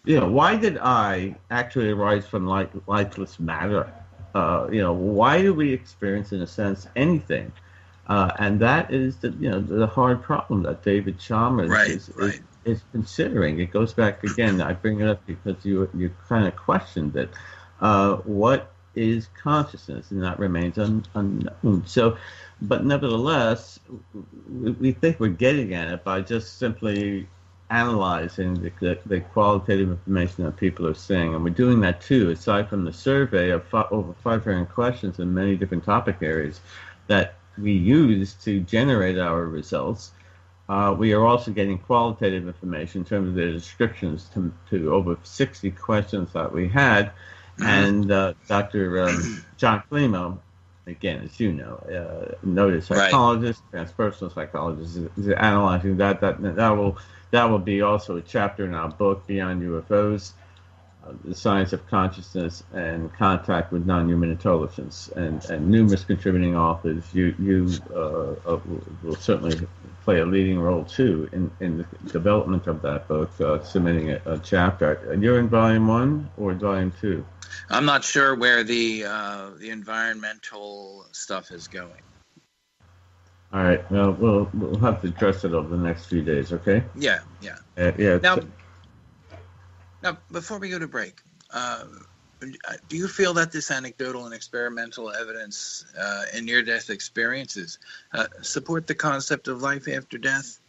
Why did I actually arise from lifeless matter? Why do we experience, in a sense, anything? And that is the hard problem that David Chalmers is considering. It goes back again. I bring it up because you kind of questioned it. What is consciousness? And that remains unknown. So, but nevertheless, we think we're getting at it by just simply analyzing the qualitative information that people are saying. And we're doing that too, aside from the survey of over 500 questions in many different topic areas that we use to generate our results. We are also getting qualitative information in terms of the descriptions to over 60 questions that we had. And Dr. John Climo, again, as you know, noted psychologist, transpersonal psychologist, is analyzing that. That will be also a chapter in our book, Beyond UFOs, the Science of Consciousness and Contact with Non-Human Intelligence, and numerous contributing authors. You will certainly play a leading role too in the development of that book, submitting a chapter. You're in volume 1 or volume 2? I'm not sure where the environmental stuff is going. All right. Well, we'll have to address it over the next few days. Okay. Yeah. Now, before we go to break, do you feel that this anecdotal and experimental evidence in near-death experiences support the concept of life after death?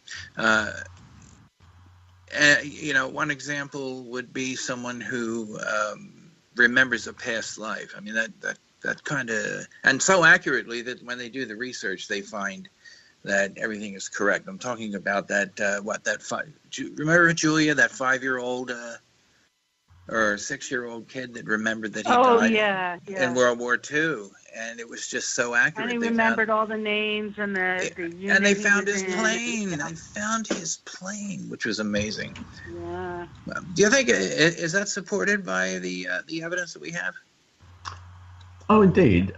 One example would be someone who remembers a past life. I mean, that kind of, and so accurately that when they do the research, they find that everything is correct. I'm talking about remember Julia, that 5-year-old or 6-year-old kid that remembered that he died in World War II, and it was just so accurate. And he remembered all the names and the unit. And they found his plane. I found his plane, which was amazing. Yeah. Do you think is that supported by the evidence that we have? Oh, indeed.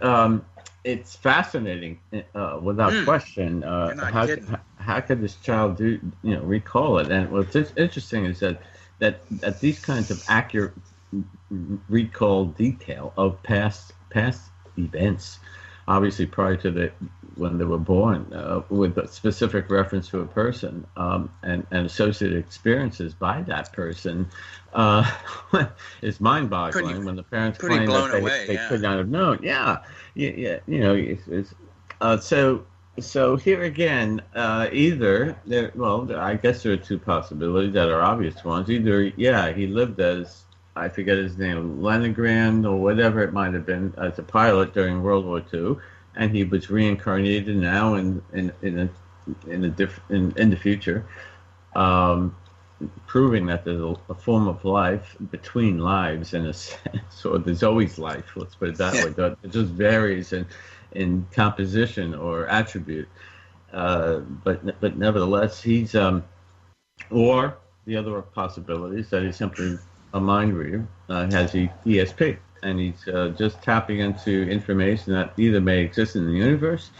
It's fascinating, without question. How could this child recall it? And what's interesting is that these kinds of accurate recall detail of past events, obviously prior to when they were born, with a specific reference to a person, and associated experiences by that person, is mind-boggling. When the parents claim that they could not have known. So here again, either I guess there are two possibilities that are obvious ones. Either he lived as, I forget his name, Leningrad or whatever it might have been, as a pilot during World War II, and he was reincarnated now in the future, proving that there's a form of life between lives in a sense, or there's always life. Let's put it that way. But it just varies in composition or attribute. But nevertheless, he's or the other possibility is that he's simply a mind reader, has ESP, and he's just tapping into information that either may exist in the universe,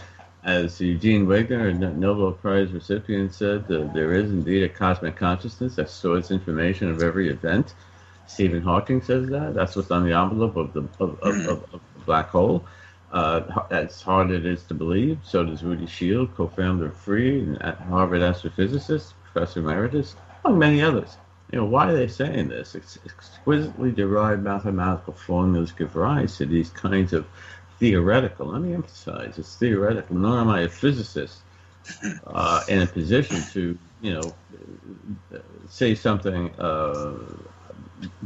as Eugene Wigner, a Nobel Prize recipient, said, there is indeed a cosmic consciousness that stores information of every event. Stephen Hawking says that. That's what's on the envelope of the black hole. That's hard it is to believe. So does Rudy Shield, co-founder of FREE, and Harvard astrophysicist, Professor Emeritus, among many others. Why are they saying this? Exquisitely derived mathematical formulas give rise to these kinds of theoretical, let me emphasize, it's theoretical, nor am I a physicist in a position to, say something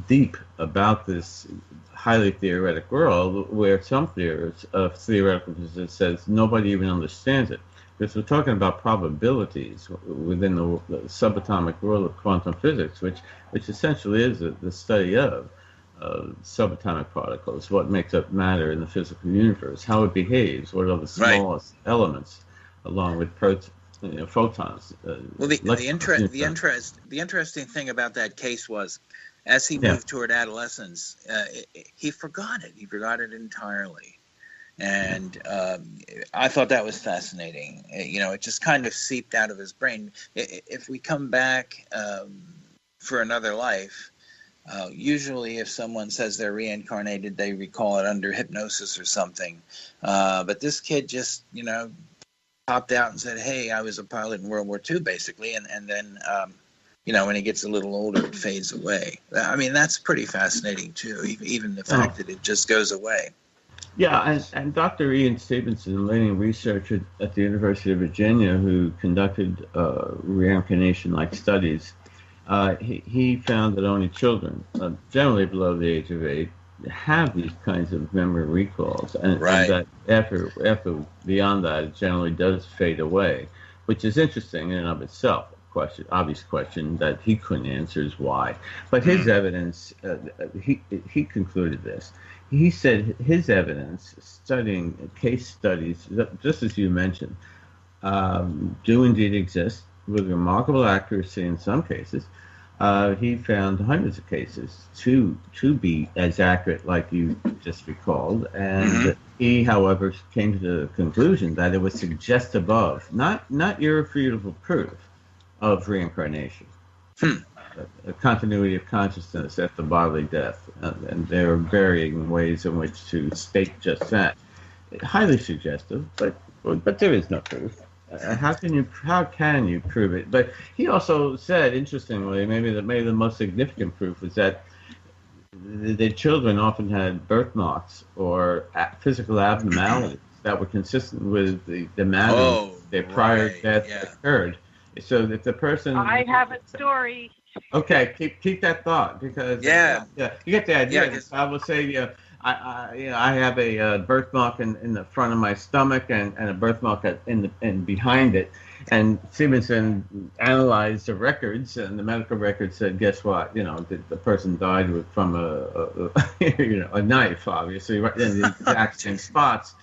deep about this highly theoretic world where some theorists of theoretical physics says nobody even understands it. because we're talking about probabilities within the subatomic world of quantum physics, which essentially is the study of subatomic particles, what makes up matter in the physical universe, how it behaves, what are the smallest elements, along with photons. Well, the interesting thing about that case was, as he moved toward adolescence, he forgot it. He forgot it entirely, and I thought that was fascinating. It just kind of seeped out of his brain. If we come back for another life, usually if someone says they're reincarnated, they recall it under hypnosis or something. But this kid just, popped out and said, "Hey, I was a pilot in World War II," basically, and then, when he gets a little older, it fades away. I mean, that's pretty fascinating too, even the fact that it just goes away. Yeah, and Dr. Ian Stevenson, leading researcher at the University of Virginia, who conducted reincarnation-like studies, he found that only children, generally below the age of 8, have these kinds of memory recalls, and that after beyond that, it generally does fade away, which is interesting in and of itself. Obvious question that he couldn't answer is why. But his evidence, he concluded this. He said his evidence, studying case studies, just as you mentioned, do indeed exist with remarkable accuracy in some cases. He found hundreds of cases to be as accurate like you just recalled, and he, however, came to the conclusion that it was suggestive of, not irrefutable proof of reincarnation, a continuity of consciousness after bodily death, and there are varying ways in which to state just that. Highly suggestive, but there is no proof. How can you prove it? But he also said, interestingly, maybe the most significant proof was that the children often had birthmarks or physical abnormalities that were consistent with the manner their prior death occurred. So if the person, I have a story. Okay, keep that thought, because you get the idea. I will say, I have a birthmark in the front of my stomach and a birthmark in behind it. And Stevenson analyzed the records, and the medical records said, guess what? The person died from a knife, obviously, right in the exact same spots,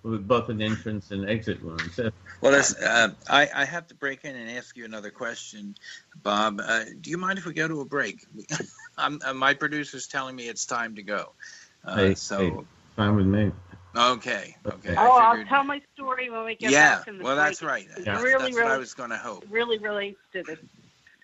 with both an entrance and exit wounds. Well, I have to break in and ask you another question, Bob. Do you mind if we go to a break? My producer's telling me it's time to go. Hey, fine with me. Okay. I'll tell my story when we get back from the break. That's right. That's what I was going to hope. Really relates to this.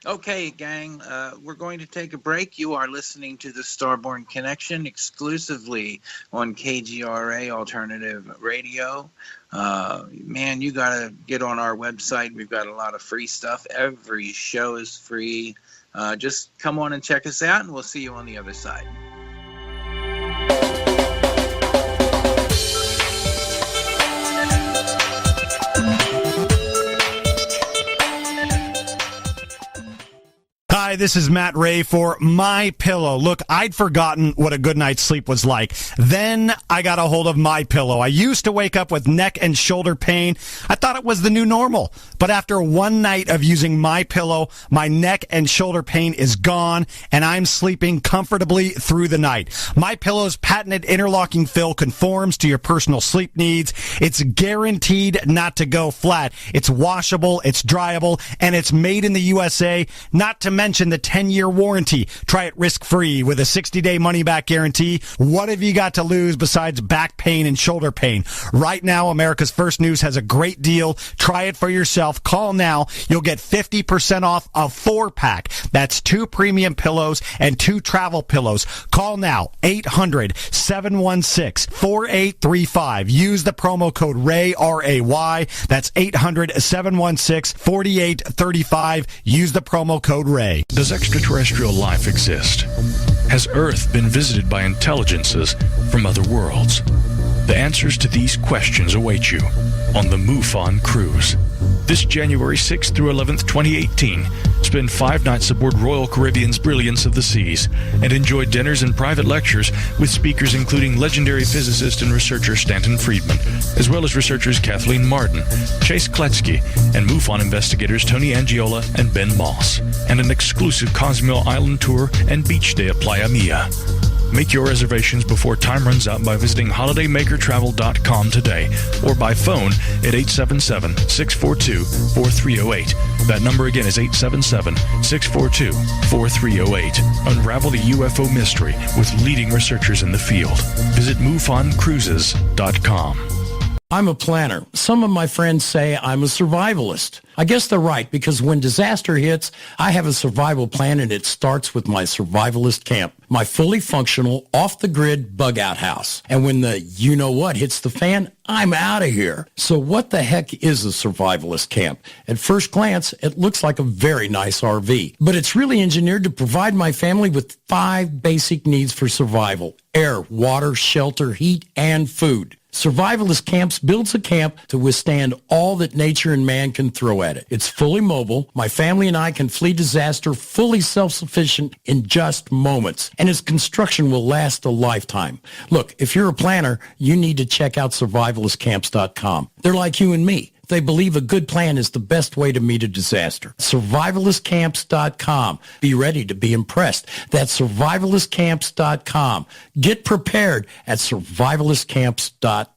Okay, gang, we're going to take a break. You are listening to the Starborn Connection exclusively on KGRA Alternative Radio. Man, you got to get on our website. We've got a lot of free stuff. Every show is free. Just come on and check us out, and we'll see you on the other side. Hi, this is Matt Ray for My Pillow. Look, I'd forgotten what a good night's sleep was like. Then I got a hold of My Pillow. I used to wake up with neck and shoulder pain. I thought it was the new normal. But after one night of using My Pillow, my neck and shoulder pain is gone, and I'm sleeping comfortably through the night. My Pillow's patented interlocking fill conforms to your personal sleep needs. It's guaranteed not to go flat. It's washable, it's dryable, and it's made in the USA, not to mention the 10-year warranty. Try it risk-free with a 60-day money-back guarantee. What have you got to lose besides back pain and shoulder pain? Right now, America's First News has a great deal. Try it for yourself. Call now. You'll get 50% off a 4-pack. That's 2 premium pillows and 2 travel pillows. Call now. 800-716-4835. Use the promo code RAY, R-A-Y. That's 800-716-4835. Use the promo code RAY. Does extraterrestrial life exist? Has Earth been visited by intelligences from other worlds? The answers to these questions await you on the MUFON cruise. This January 6th through 11th, 2018, Spend 5 nights aboard Royal Caribbean's Brilliance of the Seas and enjoy dinners and private lectures with speakers including legendary physicist and researcher Stanton Friedman, as well as researchers Kathleen Martin, Chase Kletsky, and MUFON investigators Tony Angiola and Ben Moss, and an exclusive Cozumel Island tour and beach day at Playa Mia. Make your reservations before time runs out by visiting holidaymakertravel.com today or by phone at 877-642-4308. That number again is 877-642-4308. Unravel the UFO mystery with leading researchers in the field. Visit MUFONcruises.com. I'm a planner. Some of my friends say I'm a survivalist. I guess they're right, because when disaster hits, I have a survival plan, and it starts with my survivalist camp, my fully functional, off-the-grid bug-out house. And when the you-know-what hits the fan, I'm out of here. So what the heck is a survivalist camp? At first glance, it looks like a very nice RV, but it's really engineered to provide my family with 5 basic needs for survival: air, water, shelter, heat, and food. Survivalist Camps builds a camp to withstand all that nature and man can throw at it. It's fully mobile. My family and I can flee disaster fully self-sufficient in just moments. And its construction will last a lifetime. Look, if you're a planner, you need to check out survivalistcamps.com. They're like you and me. They believe a good plan is the best way to meet a disaster. Survivalistcamps.com. Be ready to be impressed. That's survivalistcamps.com. Get prepared at survivalistcamps.com.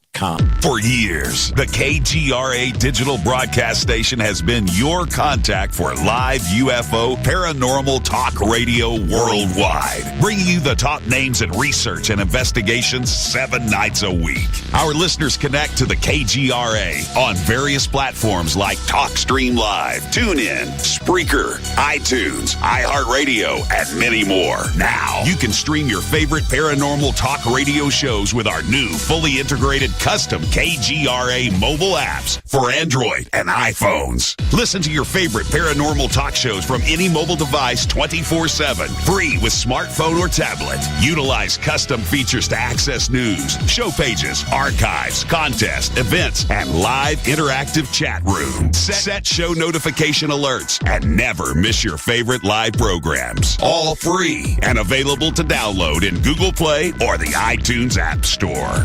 For years, the KGRA digital broadcast station has been your contact for live UFO paranormal talk radio worldwide, bringing you the top names in research and investigations 7 nights a week. Our listeners connect to the KGRA on various platforms like TalkStream Live, TuneIn, Spreaker, iTunes, iHeartRadio, and many more. Now, you can stream your favorite paranormal talk radio shows with our new fully integrated custom KGRA mobile apps for Android and iPhones. Listen to your favorite paranormal talk shows from any mobile device 24/7, free with smartphone or tablet. Utilize custom features to access news, show pages, archives, contests, events, and live interactive chat rooms. Set show notification alerts and never miss your favorite live programs. All free and available to download in Google Play or the iTunes App Store.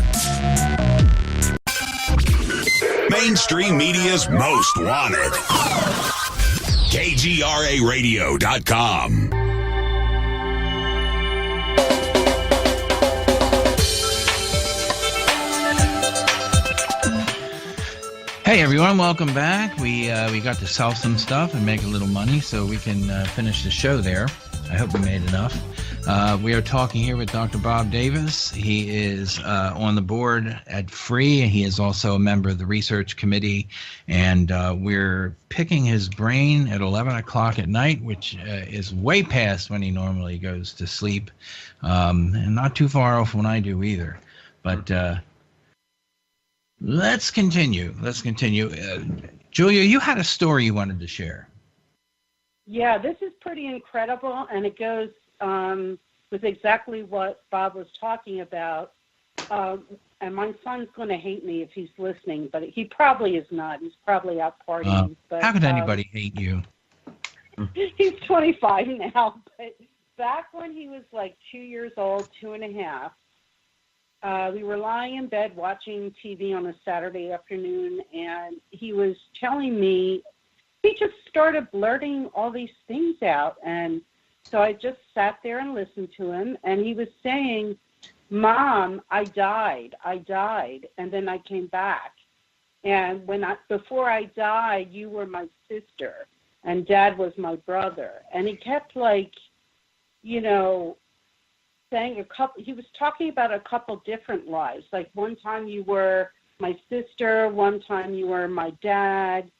Mainstream media's most wanted. KGRAradio.com. Hey everyone, welcome back. We got to sell some stuff and make a little money so we can finish the show there. I hope we made enough. We are talking here with Dr. Bob Davis. He is on the board at FREE. He is also a member of the research committee, and we're picking his brain at 11 o'clock at night, which is way past when he normally goes to sleep, and not too far off when I do either. But let's continue. Julia, you had a story you wanted to share. Yeah, this is pretty incredible, and it goes with exactly what Bob was talking about. And my son's going to hate me if he's listening, but he probably is not. He's probably out partying. But how could anybody hate you? He's 25 now, but back when he was like 2 years old, 2.5, we were lying in bed watching TV on a Saturday afternoon, and he was telling me, he just started blurting all these things out, and so I just sat there and listened to him, and he was saying, "Mom, I died, and then I came back. And before I died, you were my sister, and Dad was my brother." And he kept saying he was talking about a couple different lives. Like one time you were my sister, one time you were my dad.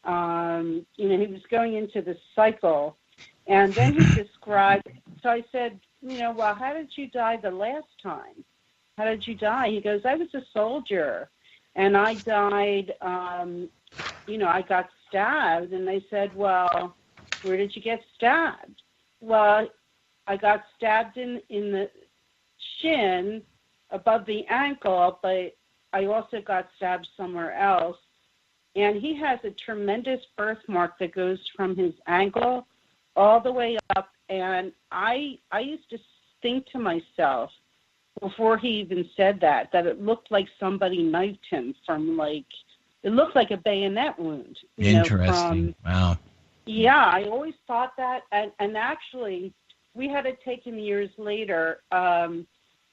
He was going into the cycle. And then he described, so I said, well, how did you die the last time? How did you die? He goes, I was a soldier, and I died, I got stabbed. And I said, well, where did you get stabbed? Well, I got stabbed in the shin above the ankle, but I also got stabbed somewhere else. And he has a tremendous birthmark that goes from his ankle all the way up. And I used to think to myself, before he even said that it looked like somebody knifed him from, like, it looked like a bayonet wound. Interesting. Wow. Yeah, I always thought that. And actually, we had it taken years later.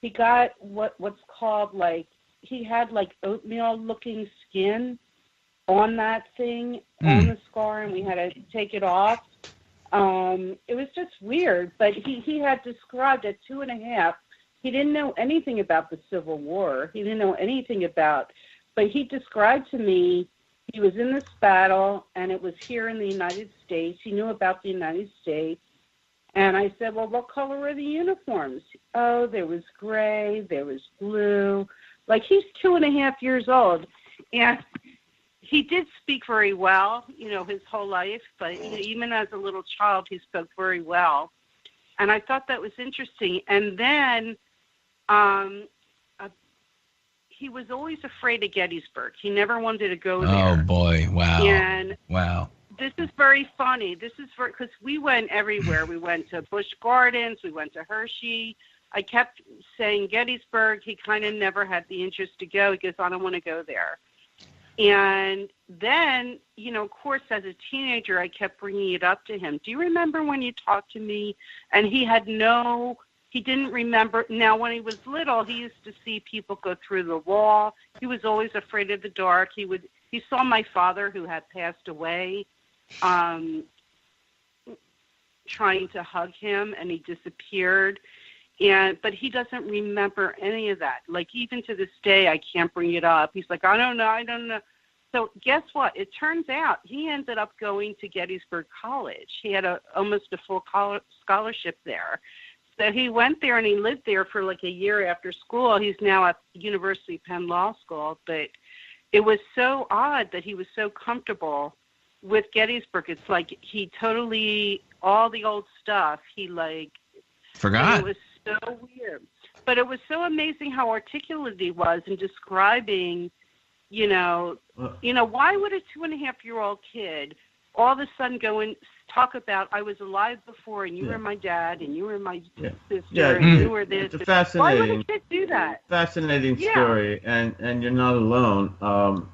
He got what's called, like, he had, like, oatmeal-looking skin on that thing, on the scar, and we had to take it off. It was just weird. But he had described at 2.5, he didn't know anything about the Civil War. He didn't know anything about, but he described to me he was in this battle, and it was here in the United States. He knew about the United States. And I said, well, what color were the uniforms? Oh, there was gray, there was blue. Like, he's 2.5 years old. And he did speak very well, his whole life. But even as a little child, he spoke very well. And I thought that was interesting. And then he was always afraid of Gettysburg. He never wanted to go there. Oh, boy. Wow. And wow. This is very funny. Because we went everywhere. We went to Busch Gardens. We went to Hershey. I kept saying Gettysburg. He kind of never had the interest to go. He goes, I don't want to go there. And then, of course, as a teenager, I kept bringing it up to him. Do you remember when you talked to me? And he didn't remember. Now, when he was little, he used to see people go through the wall. He was always afraid of the dark. He saw my father, who had passed away, trying to hug him, and he disappeared. But he doesn't remember any of that. Like, even to this day, I can't bring it up. He's like, I don't know. So guess what? It turns out he ended up going to Gettysburg College. He had almost a full scholarship there. So he went there, and he lived there for like a year after school. He's now at University of Penn Law School. But it was so odd that he was so comfortable with Gettysburg. It's like he totally, all the old stuff, he like forgot. It was so weird. But it was so amazing how articulate he was in describing, why would a 2.5-year-old kid all of a sudden go and talk about, I was alive before, and you were my dad, and you were my sister, and you were this. It's a fascinating, why would a kid do that? Fascinating story, and you're not alone.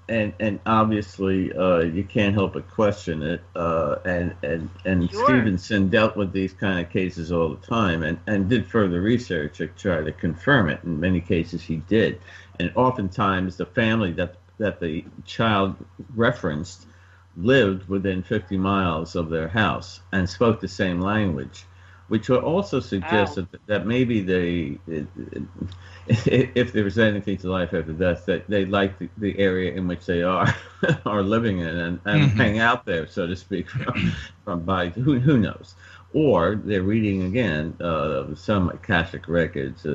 And obviously, you can't help but question it. And Sure. Stevenson dealt with these kind of cases all the time, and did further research to try to confirm it. In many cases, he did, and oftentimes the family that the child referenced lived within 50 miles of their house and spoke the same language, which would also suggest that maybe they, if there was anything to life after death, that they like the area in which they are living in and hang out there, so to speak, from by who knows. Or they're reading again some Akashic records,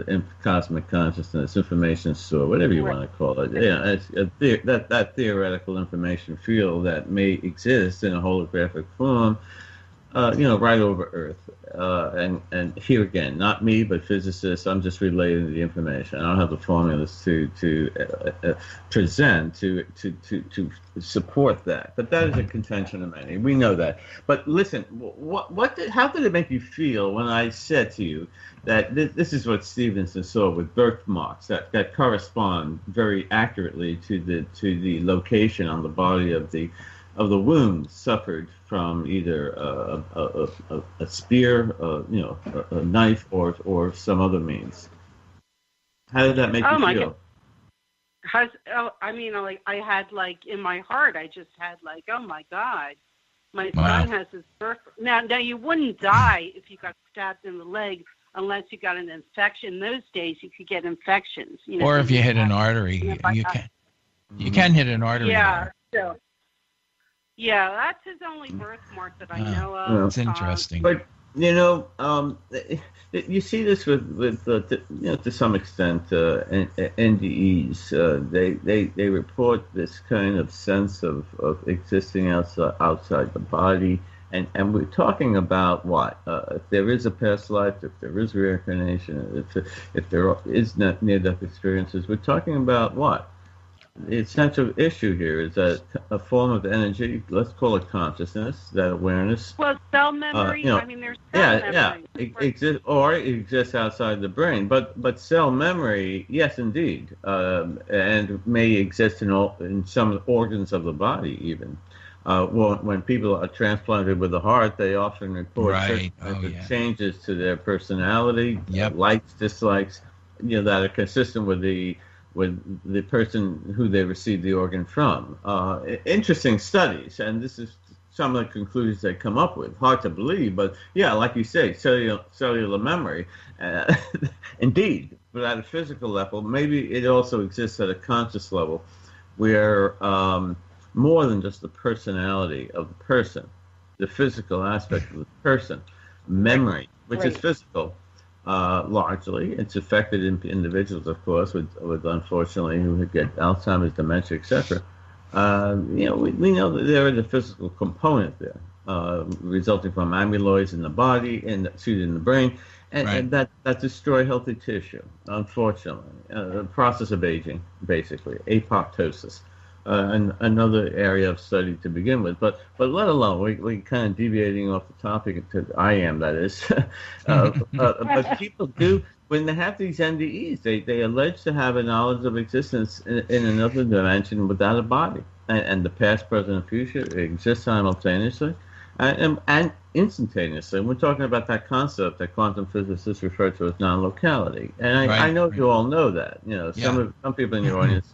cosmic consciousness, information store, whatever you want to call it. Yeah, it's that theoretical information field that may exist in a holographic form, right over Earth. And here again, not me, but physicists. I'm just relating the information. I don't have the formulas to present to support that. But that is a contention of many. We know that. But listen, how did it make you feel when I said to you that this is what Stevenson saw with birthmarks that correspond very accurately to the location on the body of the wound suffered from either a spear, a knife, or some other means? How did that make you feel? I had in my heart, I just had oh my God, my son has his birth. Now you wouldn't die if you got stabbed in the leg unless you got an infection. In those days, you could get infections. Or if you hit an artery, you can hit an artery. Yeah. So. Yeah, that's his only birthmark that I know of. It's interesting. But you see this with to some extent NDEs. They report this kind of sense of existing outside the body, and we're talking about what if there is a past life, if there is reincarnation, if there is near-death experiences. We're talking about what? the essential issue here is that a form of energy, let's call it consciousness, that awareness. Well, cell memory. I mean, there's cell memory. It exists outside the brain, but cell memory, yes, indeed, and may exist in some organs of the body even. When people are transplanted with the heart, they often report certain changes to their personality, likes, dislikes, that are consistent with the person who they received the organ from. Interesting studies, and this is some of the conclusions they come up with. Hard to believe, but yeah, like you say, cellular memory. Indeed, but at a physical level, maybe it also exists at a conscious level, where more than just the personality of the person, the physical aspect of the person, memory, which is physical. Largely, it's affected in individuals, of course, with unfortunately who get Alzheimer's, dementia, etc. We know that there is a physical component there, resulting from amyloids in the body and in the brain, and that destroy healthy tissue. Unfortunately, the process of aging, basically apoptosis. And another area of study to begin with, but let alone we kind of deviating off the topic. I am, that is, but people do when they have these NDEs. They allege to have a knowledge of existence in another dimension without a body, and the past, present, and future exist simultaneously and instantaneously. And we're talking about that concept that quantum physicists refer to as non-locality, and I know you all know that. Some people in your audience,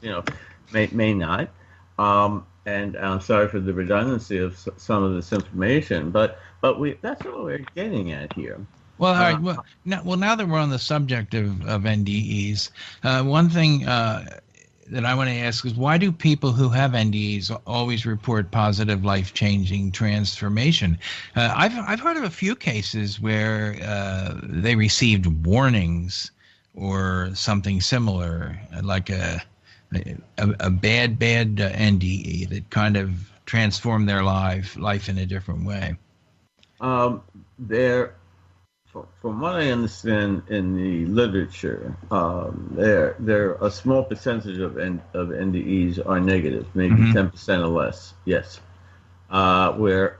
may not. And I'm sorry for the redundancy of some of this information, but that's what we're getting at here. Well, all right. Now that we're on the subject of NDEs, one thing that I want to ask is, why do people who have NDEs always report positive, life-changing transformation? I've heard of a few cases where they received warnings or something similar, like a bad NDE that kind of transformed their life in a different way. From what I understand in the literature, there a small percentage of NDEs are negative, maybe 10% or less. Yes, where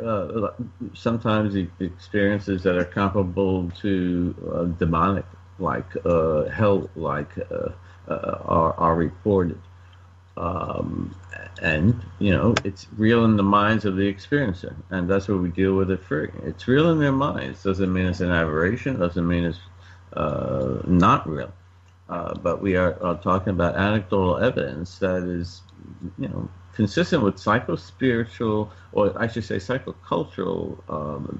sometimes the experiences that are comparable to demonic, like hell-like. Are reported, and it's real in the minds of the experiencer, and that's what we deal with it free. It's real in their minds. Doesn't mean it's an aberration. Doesn't mean it's not real. But we are talking about anecdotal evidence that is, consistent with psychospiritual, or I should say psychocultural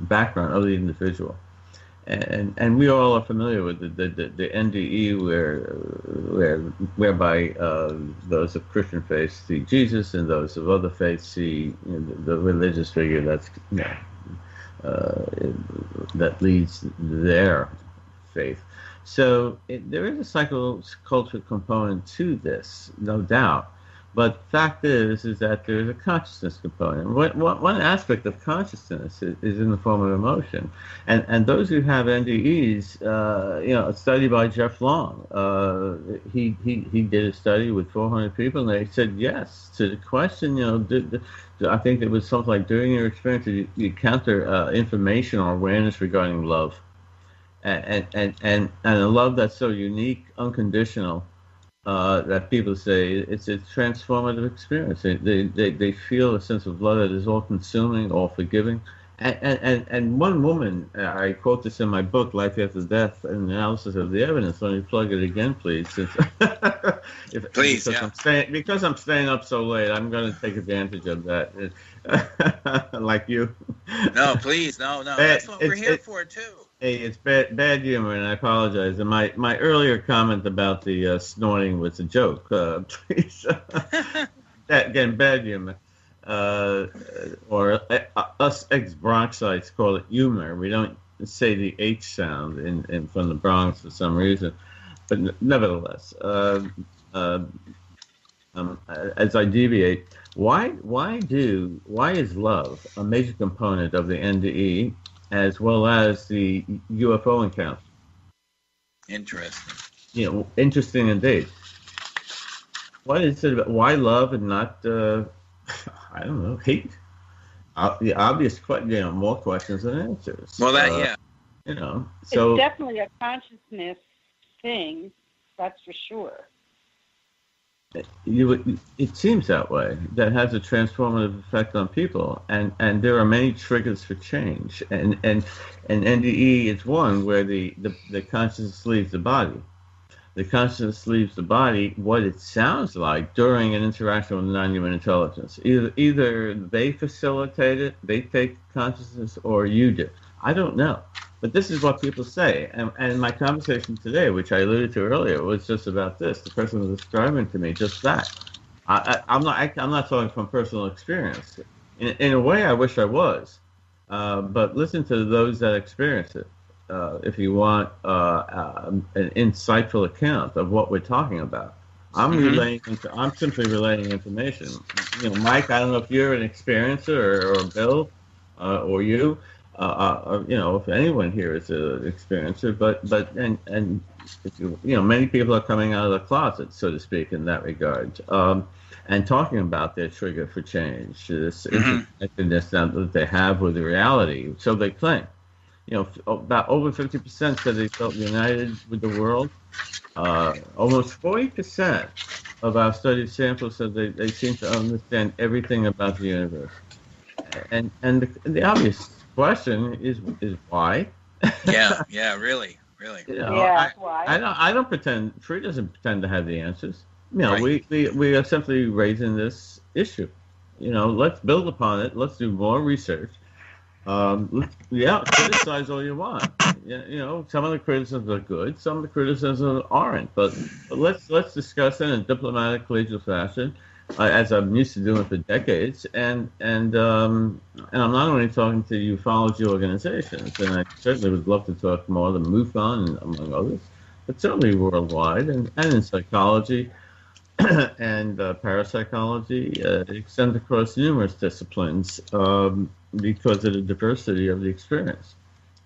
background of the individual. And we all are familiar with the NDE whereby those of Christian faith see Jesus, and those of other faiths see the religious figure that leads their faith. So there is a psychocultural component to this, no doubt. But fact is that there is a consciousness component. One aspect of consciousness is in the form of emotion, and those who have NDEs, a study by Jeff Long, he did a study with 400 people, and they said yes to the question. I think it was something like, during your experience, you encounter information or awareness regarding love, and a love that's so unique, unconditional. That people say it's a transformative experience. They feel a sense of love that is all-consuming, all-forgiving. And one woman, I quote this in my book, Life After Death, an analysis of the evidence. Let me plug it again, please. Because I'm staying up so late, I'm going to take advantage of that. Like you. No, please, no. That's what we're here for, too. Hey, it's bad humor, and I apologize. And my earlier comment about the snorting was a joke. Please, again, bad humor. Or us ex-Bronxites call it humor. We don't say the H sound in from the Bronx for some reason, but nevertheless, as I deviate, why is love a major component of the NDE? As well as the UFO encounter. Interesting. Interesting indeed. What is it about? Why love and not, I don't know, hate? The obvious question, more questions than answers. Well, So it's definitely a consciousness thing, that's for sure. It seems that way. That has a transformative effect on people, and there are many triggers for change, and NDE is one where the consciousness leaves the body. The consciousness leaves the body. What it sounds like during an interaction with non-human intelligence, either they facilitate it, they take consciousness, or you do. I don't know. But this is what people say, and my conversation today, which I alluded to earlier, was just about this. The person was describing to me just that. I'm not talking from personal experience. In a way, I wish I was, but listen to those that experience it. If you want an insightful account of what we're talking about, I'm simply relaying information. Mike, I don't know if you're an experiencer or Bill or you. If anyone here is an experiencer, but many people are coming out of the closet, so to speak, in that regard, and talking about their trigger for change, this interconnectedness that they have with the reality. So they claim, about over 50% said they felt united with the world. Almost 40% of our studied samples said they seem to understand everything about the universe, and the obvious question is why? Really. Why? I don't pretend. Free doesn't pretend to have the answers. We are simply raising this issue. Let's build upon it. Let's do more research. Criticize all you want. Some of the criticisms are good. Some of the criticisms aren't. But let's discuss it in a diplomatic, collegial fashion. As I'm used to doing for decades, and I'm not only talking to ufology organizations, and I certainly would love to talk more to MUFON, among others, but certainly worldwide, and in psychology and parapsychology, it extends across numerous disciplines because of the diversity of the experience,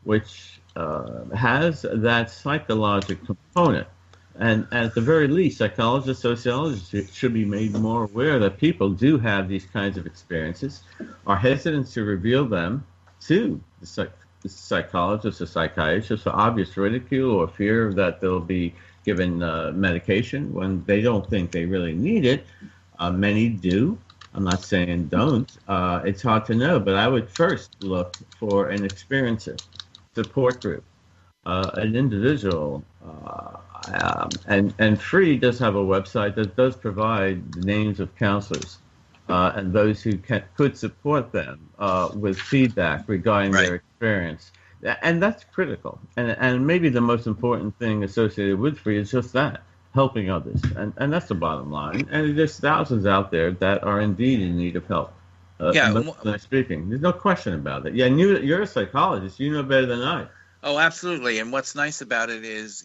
which has that psychological component. And at the very least, psychologists, sociologists should be made more aware that people do have these kinds of experiences, are hesitant to reveal them to the psychologists or psychiatrists for obvious ridicule or fear that they'll be given medication when they don't think they really need it. Many do. I'm not saying don't. It's hard to know, but I would first look for an experiencer, support group, an individual. And Free does have a website that does provide the names of counselors and those who could support them with feedback regarding their experience. And that's critical. And maybe the most important thing associated with Free is just that, helping others. And that's the bottom line. And there's thousands out there that are indeed in need of help. Speaking. There's no question about it. Yeah, and you're a psychologist. You know better than I. Oh, absolutely. And what's nice about it is,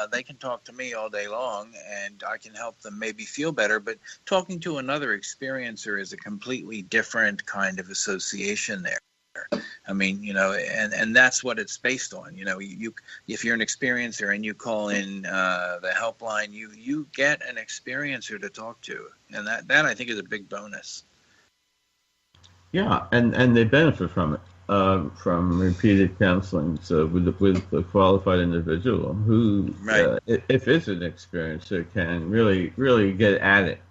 they can talk to me all day long and I can help them maybe feel better. But talking to another experiencer is a completely different kind of association there. I mean, and that's what it's based on. If you're an experiencer and you call in the helpline, you get an experiencer to talk to. And that I think is a big bonus. Yeah, and they benefit from it. From repeated counseling, so with a qualified individual who, if it's an experiencer, can really get at it.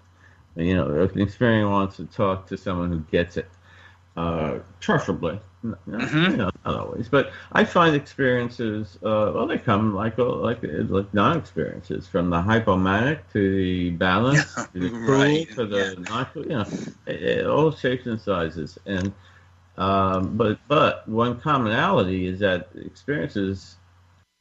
If an experiencer wants to talk to someone who gets it, preferably, not always. But I find experiences, they come like non-experiences, from the hypomanic to the balanced, to the cool, to the not cool. All shapes and sizes, and. But one commonality is that experiences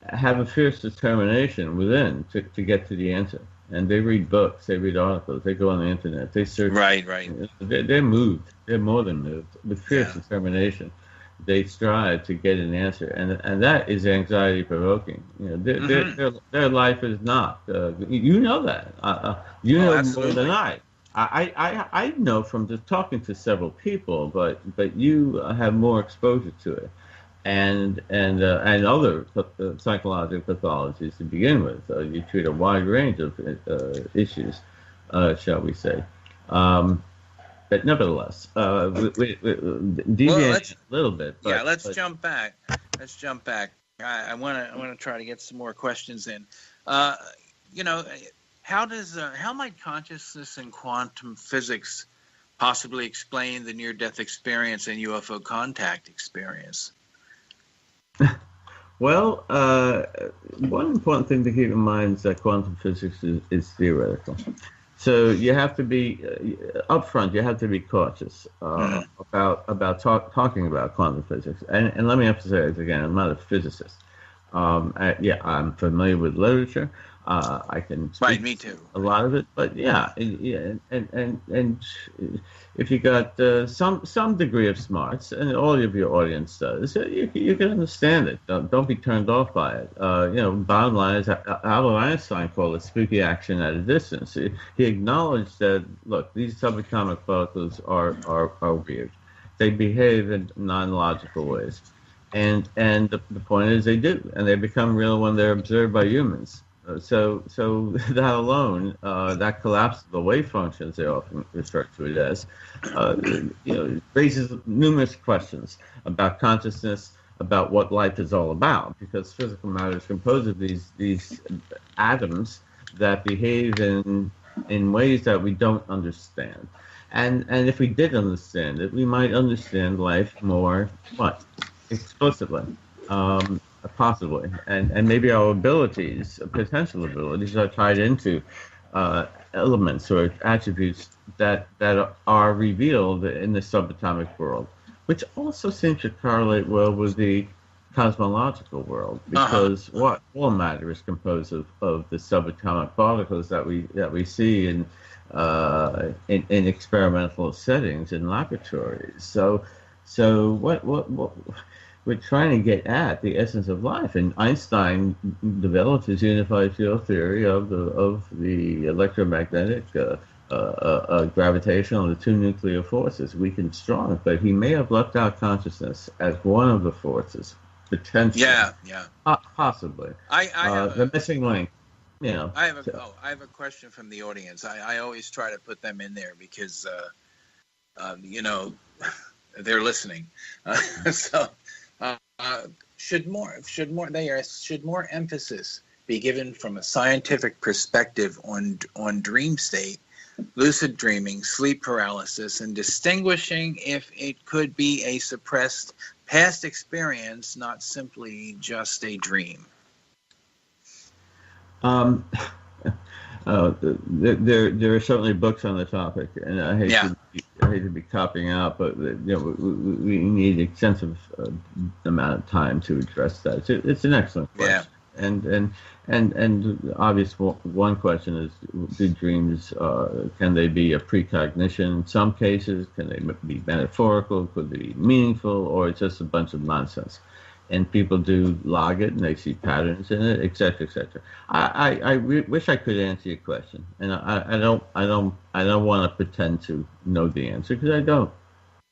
have a fierce determination within to get to the answer. And they read books, they read articles, they go on the internet, they search. Right. They're moved. They're more than moved. With fierce determination, they strive to get an answer, and that is anxiety provoking. Their life is not. You know that. You know more than I. I know from just talking to several people, but you have more exposure to it, and other psychological pathologies to begin with. You treat a wide range of issues, shall we say. But nevertheless, we deviate a little bit. But, let's jump back. I want to try to get some more questions in. How might consciousness and quantum physics possibly explain the near-death experience and UFO contact experience? Well, one important thing to keep in mind is that quantum physics is theoretical. So you have to be upfront. You have to be cautious about talking about quantum physics. And let me emphasize again, I'm not a physicist. I'm familiar with literature. I can speak me too. A lot of it, but and if you got some degree of smarts, and all of your audience does, you can understand it. Don't be turned off by it. Bottom line is Albert Einstein called it spooky action at a distance. He acknowledged that, look, these subatomic particles are weird. They behave in non-logical ways, and the point is they do, and they become real when they're observed by humans. So that alone, that collapse of the wave functions, they often refer to it as, raises numerous questions about consciousness, about what life is all about, because physical matter is composed of these atoms that behave in ways that we don't understand. And if we did understand it, we might understand life more, explicitly. Possibly, and maybe our abilities, potential abilities, are tied into elements or attributes that are revealed in the subatomic world, which also seems to correlate well with the cosmological world, because what all matter is composed of the subatomic particles that we see in experimental settings in laboratories. So what we're trying to get at the essence of life, and Einstein developed his unified field theory of the electromagnetic, gravitational, and the two nuclear forces, weak and strong. But he may have left out consciousness as one of the forces, potentially. Yeah. Possibly. The missing link. I have a question from the audience. I always try to put them in there because, they're listening. Should more emphasis be given from a scientific perspective on dream state, lucid dreaming, sleep paralysis, and distinguishing if it could be a suppressed past experience, not simply just a dream? There are certainly books on the topic, and I hate to be copying out, but we need extensive amount of time to address that. It's an excellent question, and obvious one question is: do dreams can they be a precognition? In some cases, can they be metaphorical? Could they be meaningful, or it's just a bunch of nonsense? And people do log it, and they see patterns in it, et cetera, et cetera. I wish I could answer your question, and I don't want to pretend to know the answer, because I don't.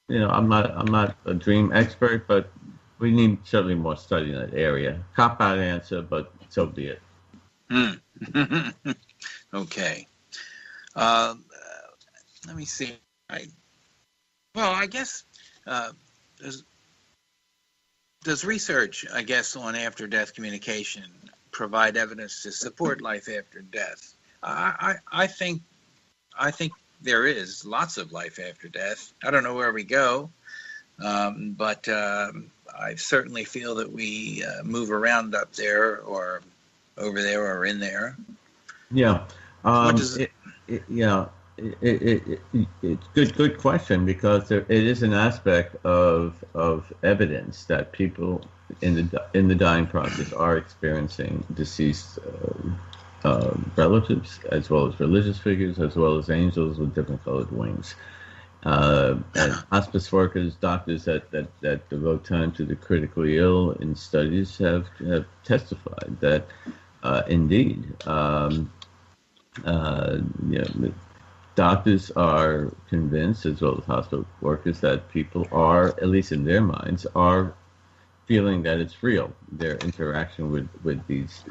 I'm not a dream expert, but we need certainly more study in that area. Cop-out answer, but so be it. Okay. Let me see. I guess. Does research, I guess, on after-death communication provide evidence to support life after death? I think there is lots of life after death. I don't know where we go, but I certainly feel that we move around up there or over there or in there. Yeah. It's good question, because it is an aspect of evidence that people in the dying process are experiencing deceased relatives, as well as religious figures, as well as angels with different colored wings. And hospice workers, doctors that devote time to the critically ill in studies have testified that indeed, doctors are convinced, as well as hospital workers, that people are, at least in their minds, are feeling that it's real, their interaction with these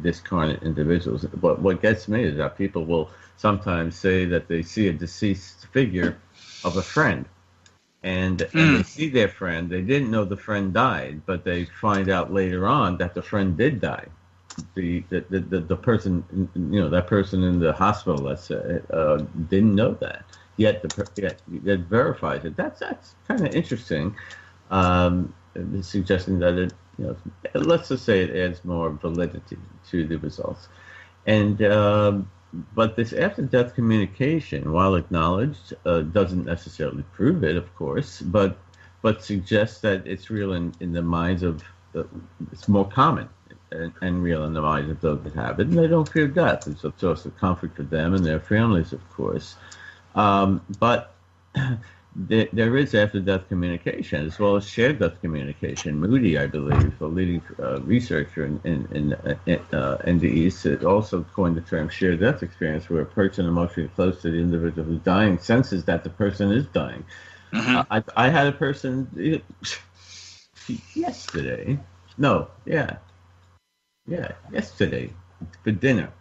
discarnate individuals. But what gets me is that people will sometimes say that they see a deceased figure of a friend, and they see their friend. They didn't know the friend died, but they find out later on that the friend did die. The person, that person in the hospital, let's say, didn't know that. Yet it verifies it. That's kind of interesting. Suggesting that it, let's just say it adds more validity to the results. And but this after-death communication, while acknowledged, doesn't necessarily prove it, of course, but suggests that it's real in the minds of it's more common and real in the minds of those that have it, and they don't fear death. It's a source of comfort for them and their families, of course. But there is after-death communication as well as shared-death communication. Moody, I believe, a leading researcher in NDEs, also coined the term shared-death experience, where a person emotionally close to the individual who's dying senses that the person is dying. Mm-hmm. I had a person yesterday for dinner.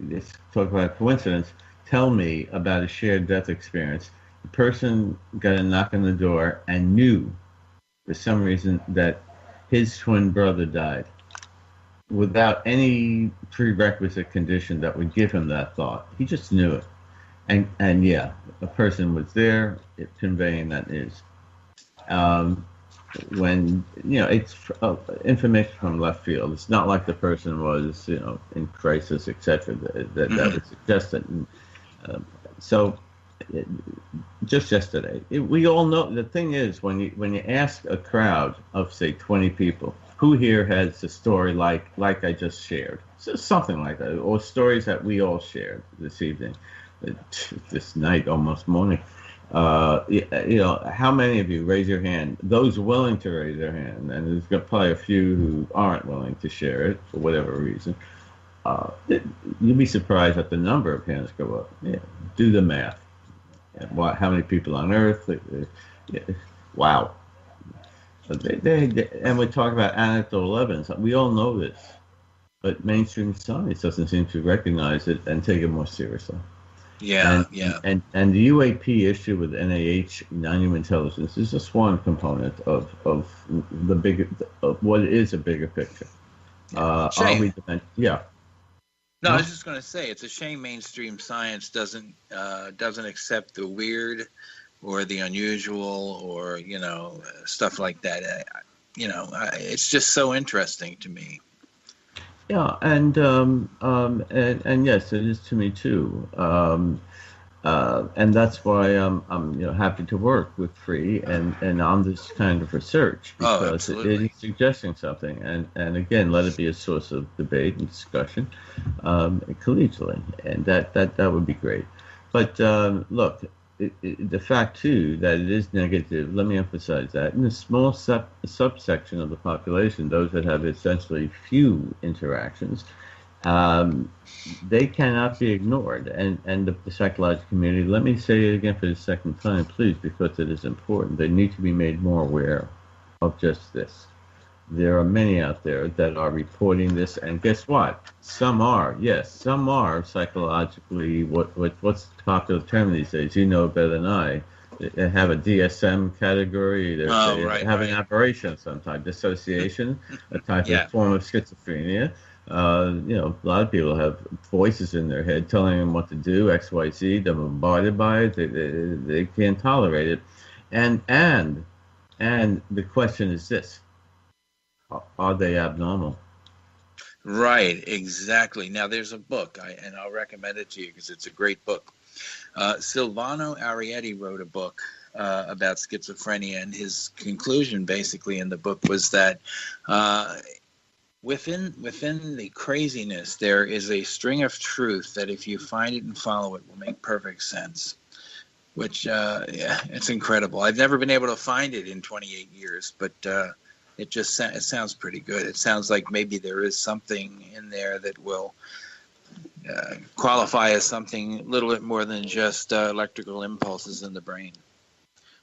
Let's talk about coincidence. Tell me about a shared death experience. The person got a knock on the door and knew for some reason that his twin brother died without any prerequisite condition that would give him that thought. He just knew it. And yeah, a person was there conveying that news. When it's information from left field. It's not like the person was in crisis, etc. That would suggest that. So just yesterday, we all know. The thing is, when you ask a crowd of say 20 people, who here has a story like I just shared, so something like that, or stories that we all shared this evening, this night, almost morning. How many of you raise your hand? Those willing to raise their hand, and there's probably a few who aren't willing to share it for whatever reason. You'd be surprised at the number of hands go up. Yeah, do the math. How many people on Earth? Wow. And we talk about anecdotal evidence. We all know this, but mainstream science doesn't seem to recognize it and take it more seriously. And the UAP issue with NIH, non-human intelligence, is just one component of the bigger, of what is a bigger picture. Shame. No, I was just going to say it's a shame mainstream science doesn't accept the weird or the unusual or stuff like that. It's just so interesting to me. Yeah, and yes, it is to me too. And that's why I'm happy to work with Free and on this kind of research, because it is suggesting something, and again, let it be a source of debate and discussion collegially, and that would be great. But look, the fact too that it is negative, let me emphasize that, in a small subsection of the population, those that have essentially few interactions, they cannot be ignored. And the psychological community, let me say it again for the second time, please, because it is important. They need to be made more aware of just this. There are many out there that are reporting this, and guess what? Some are psychologically, what's the popular term these days? You know better than I. They have a DSM category. They have an aberration of some type, dissociation, a type of form of schizophrenia. A lot of people have voices in their head telling them what to do, X, Y, Z. They're bombarded by it. They can't tolerate it. And the question is this: are they abnormal? Right, exactly. Now, there's a book, and I'll recommend it to you because it's a great book. Silvano Arietti wrote a book about schizophrenia, and his conclusion basically in the book was that within the craziness, there is a string of truth that if you find it and follow it will make perfect sense, which, it's incredible. I've never been able to find it in 28 years, but it sounds pretty good. It sounds like maybe there is something in there that will qualify as something a little bit more than just electrical impulses in the brain.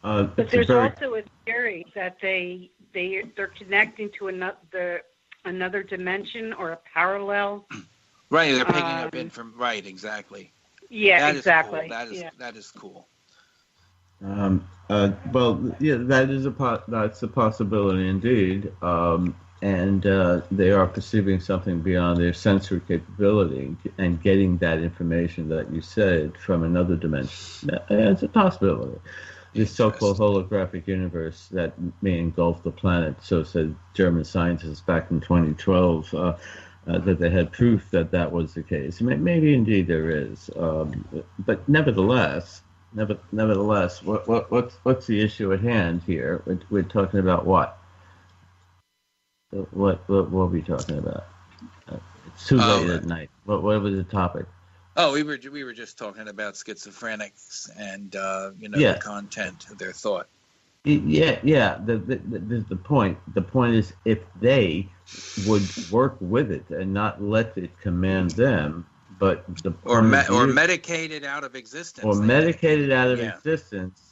But there's also a theory that they they're connecting to another dimension or a parallel. Right, they're picking up right, exactly. Yeah, that exactly. Is cool. That is cool. Well, yeah, that's a possibility indeed. And they are perceiving something beyond their sensory capability and getting that information that you said from another dimension. It's a possibility. This so-called holographic universe that may engulf the planet, so said German scientists back in 2012, that they had proof that was the case. Maybe indeed there is, but nevertheless, what's the issue at hand here? We're talking about what? What are we talking about? It's too late at night. What was the topic? Oh, we were just talking about schizophrenics and the content of their thought. Yeah. The point. The point is, if they would work with it and not let it command them, but or medicate it out of existence. Or medicate it out of existence.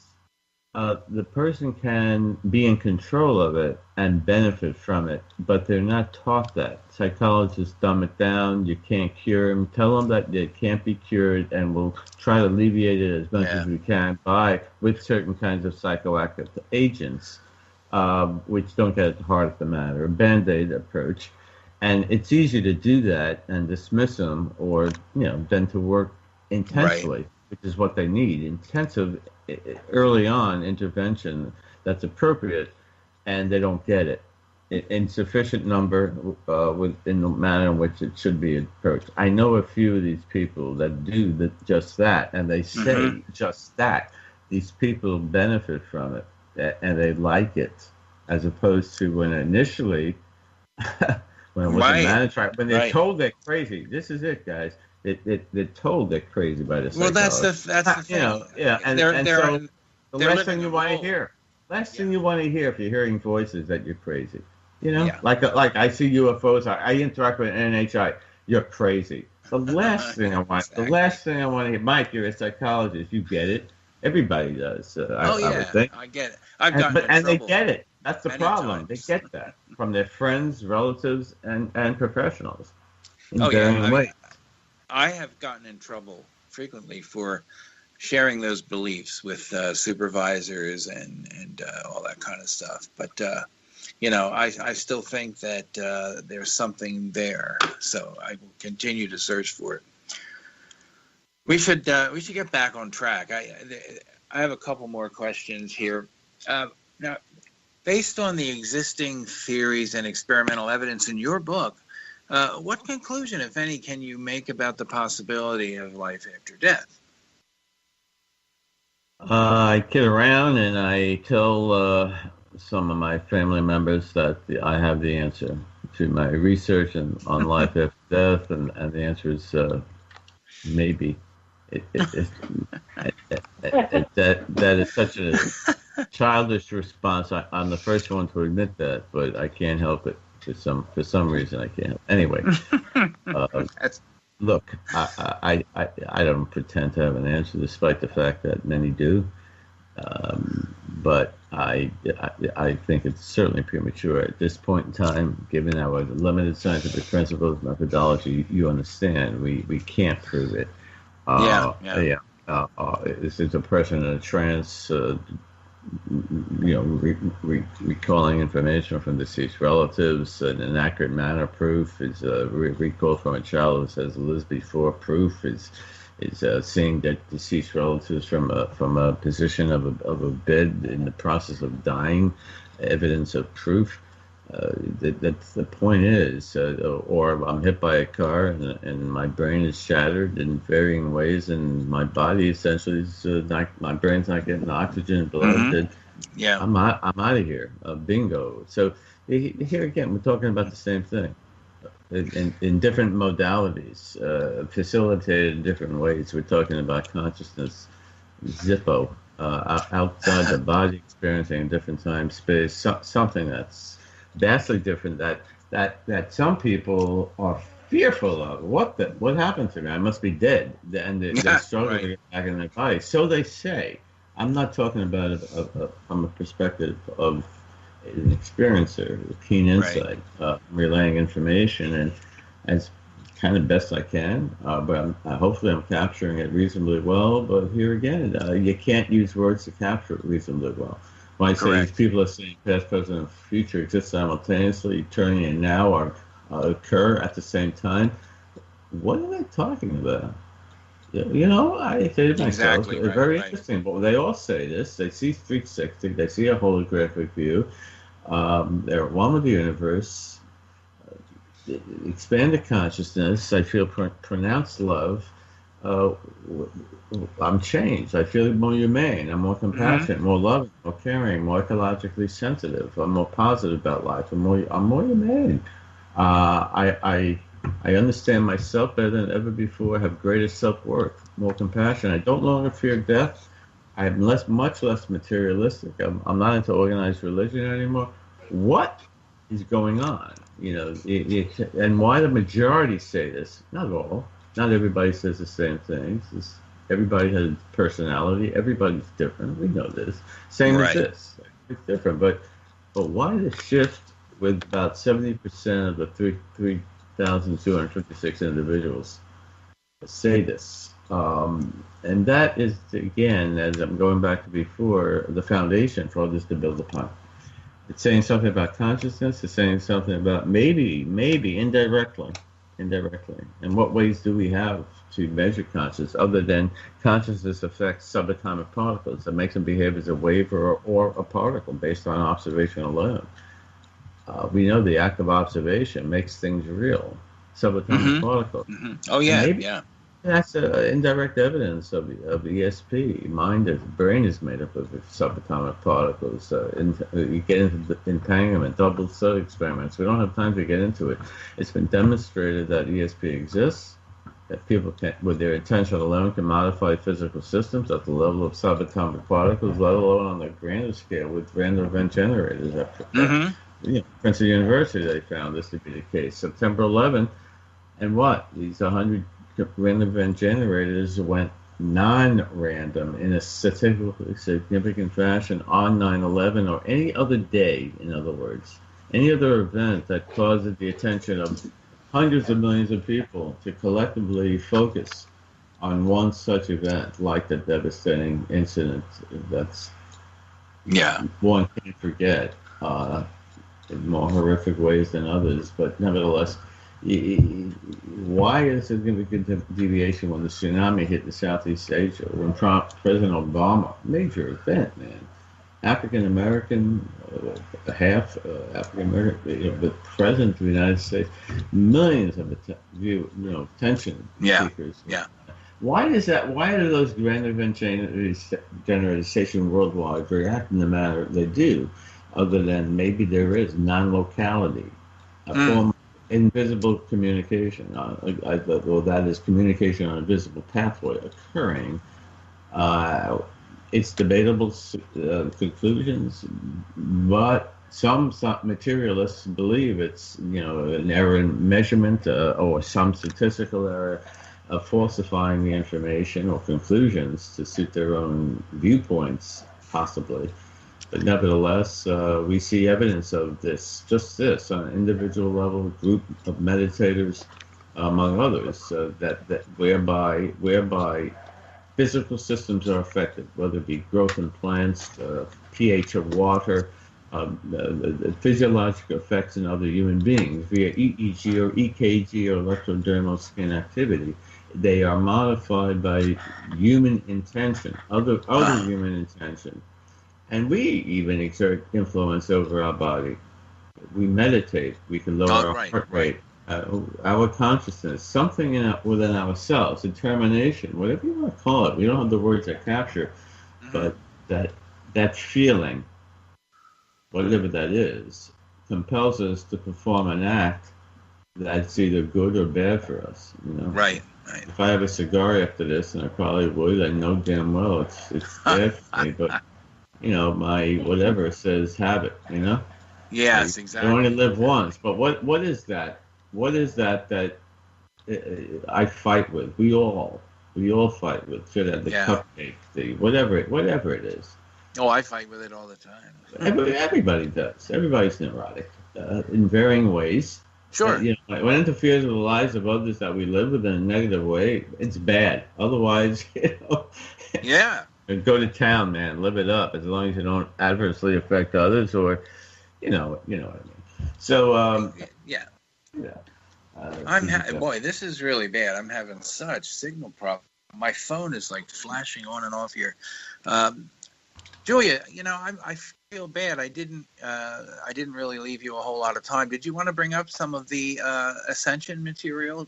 The person can be in control of it and benefit from it, but they're not taught that. Psychologists dumb it down. You can't cure them. Tell them that it can't be cured, and we'll try to alleviate it as much as we can with certain kinds of psychoactive agents, which don't get at the heart of the matter, a Band-Aid approach. And it's easy to do that and dismiss them, or than to work intensely, which is what they need. Intensive, early on intervention that's appropriate, and they don't get it in sufficient number in the manner in which it should be approached. I know a few of these people that do just that, and they say just that. These people benefit from it, and they like it, as opposed to when initially, when it was a mandatory, when they're told they're crazy. This is it, guys. They're told they're crazy by the psychologist. Well, that's the thing. And so the last thing you want to hear. Last thing you want to hear if you're hearing voices that you're crazy. Like I see UFOs. I interact with NHI. You're crazy. The last thing I want. The last thing I want to hear. Mike, you're a psychologist. You get it. Everybody does. I would think. I get it. I've gotten in trouble. They get it. That's the problem. Times. They get that from their friends, relatives, and professionals. I have gotten in trouble frequently for sharing those beliefs with supervisors and all that kind of stuff. But, I still think that there's something there. So I will continue to search for it. We should get back on track. I have a couple more questions here. Now, based on the existing theories and experimental evidence in your book, what conclusion, if any, can you make about the possibility of life after death? I kid around and I tell some of my family members that I have the answer to my research on life after death, and the answer is maybe. That is such a childish response. I'm the first one to admit that, but I can't help it. For some reason, I can't. Anyway, look, I don't pretend to have an answer, despite the fact that many do. But I think it's certainly premature at this point in time, given our limited scientific principles, methodology. You understand, we can't prove it. This is a person in a trance. Recalling information from deceased relatives in an accurate manner. Proof is recall from a child who says lives before. Proof is seeing that deceased relatives from a position of a bed in the process of dying. Evidence of proof. That's the point is, or I'm hit by a car and my brain is shattered in varying ways, and my body essentially is my brain's not getting oxygen, blood. I'm out of here. Bingo. So here again, we're talking about the same thing in different modalities, facilitated in different ways. We're talking about consciousness, Zippo, outside the body, experiencing a different time, space, something that's vastly different that some people are fearful of. What happened to me? I must be dead, and they're struggling to get back in their body. So they say. I'm not talking about it from a perspective of an experiencer, a keen insight, relaying information, and as kind of best I can. But hopefully I'm capturing it reasonably well. But here again, you can't use words to capture it reasonably well. When I say these people are saying past, present, and future exist simultaneously, turning and now are occur at the same time, what are they talking about? You know, I say to myself, it's very interesting. But they all say this. They see 360. They see a holographic view. They're one with the universe. Expanded consciousness. I feel pronounced love. I'm changed. I feel more humane. I'm more compassionate, more loving, more caring, more ecologically sensitive. I'm more positive about life. I'm more humane. I understand myself better than ever before. I have greater self-worth, more compassion. I don't longer fear death. I'm much less materialistic. I'm not into organized religion anymore. What is going on? You know, and why the majority say this? Not all. Not everybody says the same things. Everybody has personality. Everybody's different. We know this. Same as this. It's different. But why the shift with about 70% of the 3,256 individuals say this? And that is, again, as I'm going back to before, the foundation for all this to build upon. It's saying something about consciousness. It's saying something about maybe indirectly. And what ways do we have to measure consciousness other than consciousness affects subatomic particles that makes them behave as a wave or a particle based on observation alone? We know the act of observation makes things real. Subatomic particles. Oh yeah, That's indirect evidence of ESP. Brain is made up of subatomic particles. You get into the entanglement, double slit experiments. We don't have time to get into it. It's been demonstrated that ESP exists, that people can, with their intention alone, can modify physical systems at the level of subatomic particles, let alone on the grander scale with random event generators. Princeton University, they found this to be the case. September 11th, and what? These 100 random event generators went non-random in a statistically significant fashion on 9/11 or any other day, in other words. Any other event that causes the attention of hundreds of millions of people to collectively focus on one such event, like the devastating incident that's one can't forget in more horrific ways than others, but nevertheless, why is there significant deviation when the tsunami hit the Southeast Asia, when President Obama, major event, man, African American, half African American, the President of the United States, millions of attention seekers. Why is that? Why do those grand event generators stationed worldwide react in the manner they do, other than maybe there is non-locality, a form of invisible communication? Well, that is communication on a visible pathway occurring. It's debatable conclusions, but some materialists believe it's an error in measurement or some statistical error of falsifying the information or conclusions to suit their own viewpoints, possibly. But nevertheless, we see evidence of this, on an individual level, group of meditators, among others, that whereby physical systems are affected, whether it be growth in plants, pH of water, the physiological effects in other human beings via EEG or EKG or electrodermal skin activity. They are modified by human intention, other human intention. And we even exert influence over our body. We meditate. We can lower our heart rate, our consciousness, something within ourselves, determination, whatever you want to call it. We don't have the words that capture, but that feeling, whatever that is, compels us to perform an act that's either good or bad for us. Right. If I have a cigar after this, and I probably would, I know damn well it's bad for me, but my whatever says have it, Yes, exactly. You only live once. But what is that? What is that I fight with? We all fight with. The cupcake, the whatever it is. Oh, I fight with it all the time. Everybody does. Everybody's neurotic in varying ways. Sure. When it interferes with the lives of others that we live with in a negative way, it's bad. Otherwise, Yeah. Go to town, man. Live it up. As long as you don't adversely affect others, or you know what I mean. So yeah. Yeah. Boy, this is really bad. I'm having such signal problems. My phone is like flashing on and off here. Julia, I feel bad. I didn't really leave you a whole lot of time. Did you want to bring up some of the Ascension material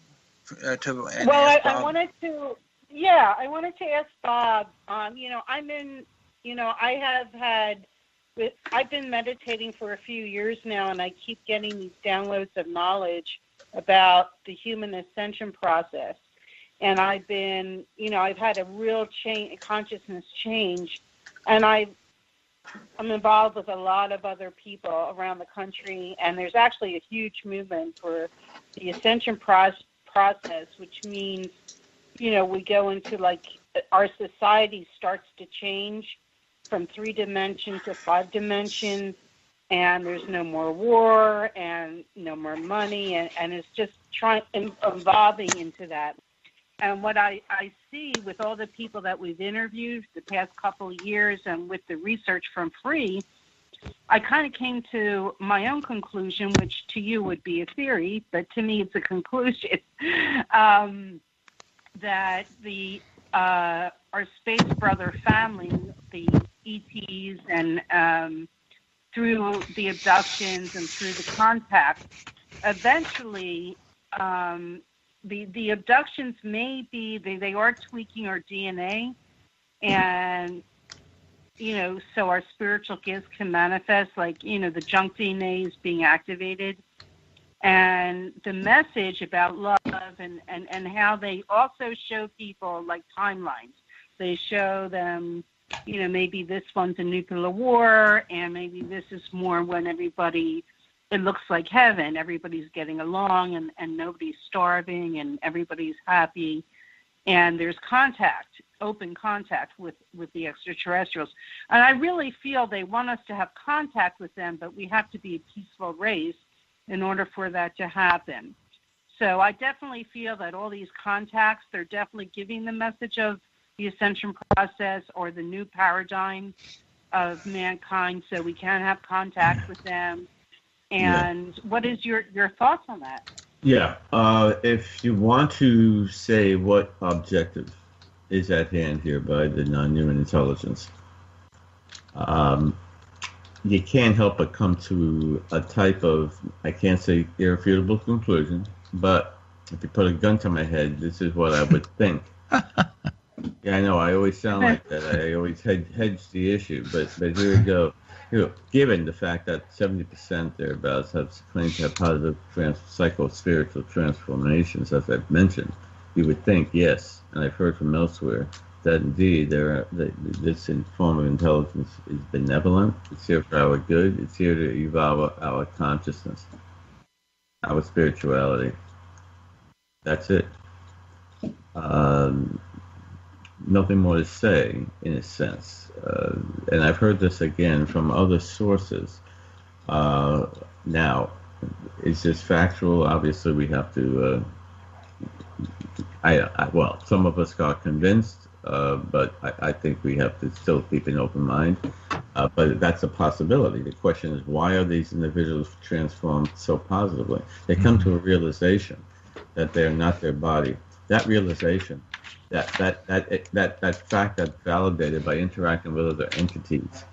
to? Well, I wanted to. Yeah, I wanted to ask Bob. I'm in. I've been meditating for a few years now, and I keep getting these downloads of knowledge about the human ascension process. And I've been, I've had a real consciousness change, and I'm involved with a lot of other people around the country, and there's actually a huge movement for the ascension process, which means, we go into our society starts to change from 3 dimensions to 5 dimensions, and there's no more war and no more money, and it's just evolving into that. And what I see with all the people that we've interviewed the past couple of years and with the research from Free, I kind of came to my own conclusion, which to you would be a theory, but to me it's a conclusion, that our space brother family, the ETs, and through the abductions and through the contact, eventually the abductions may be, they are tweaking our DNA, and so our spiritual gifts can manifest, the junk DNA is being activated, and the message about love and how they also show people timelines. They show them, maybe this one's a nuclear war, and maybe this is more when it looks like heaven. Everybody's getting along, and nobody's starving, and everybody's happy. And there's open contact with the extraterrestrials. And I really feel they want us to have contact with them, but we have to be a peaceful race in order for that to happen. So I definitely feel that all these contacts, they're definitely giving the message of the ascension process or the new paradigm of mankind, so we can have contact with them. And what is your thoughts on that? Yeah, if you want to say what objective is at hand here by the non-human intelligence, you can't help but come to a type of, I can't say irrefutable conclusion, but if you put a gun to my head, this is what I would think. Yeah, I know, I always sound like that. I always hedge the issue, but here we go. Given the fact that 70% thereabouts have claimed to have positive psycho-spiritual transformations, as I've mentioned, you would think, yes, and I've heard from elsewhere, that indeed this form of intelligence is benevolent. It's here for our good. It's here to evolve our consciousness, our spirituality. That's it. Nothing more to say, in a sense. And I've heard this again from other sources. Now, is this factual? Obviously, we have to. Well, some of us got convinced, but I think we have to still keep an open mind. But that's a possibility. The question is, why are these individuals transformed so positively? They come to a realization that they are not their body. That realization, that fact that's validated by interacting with other entities,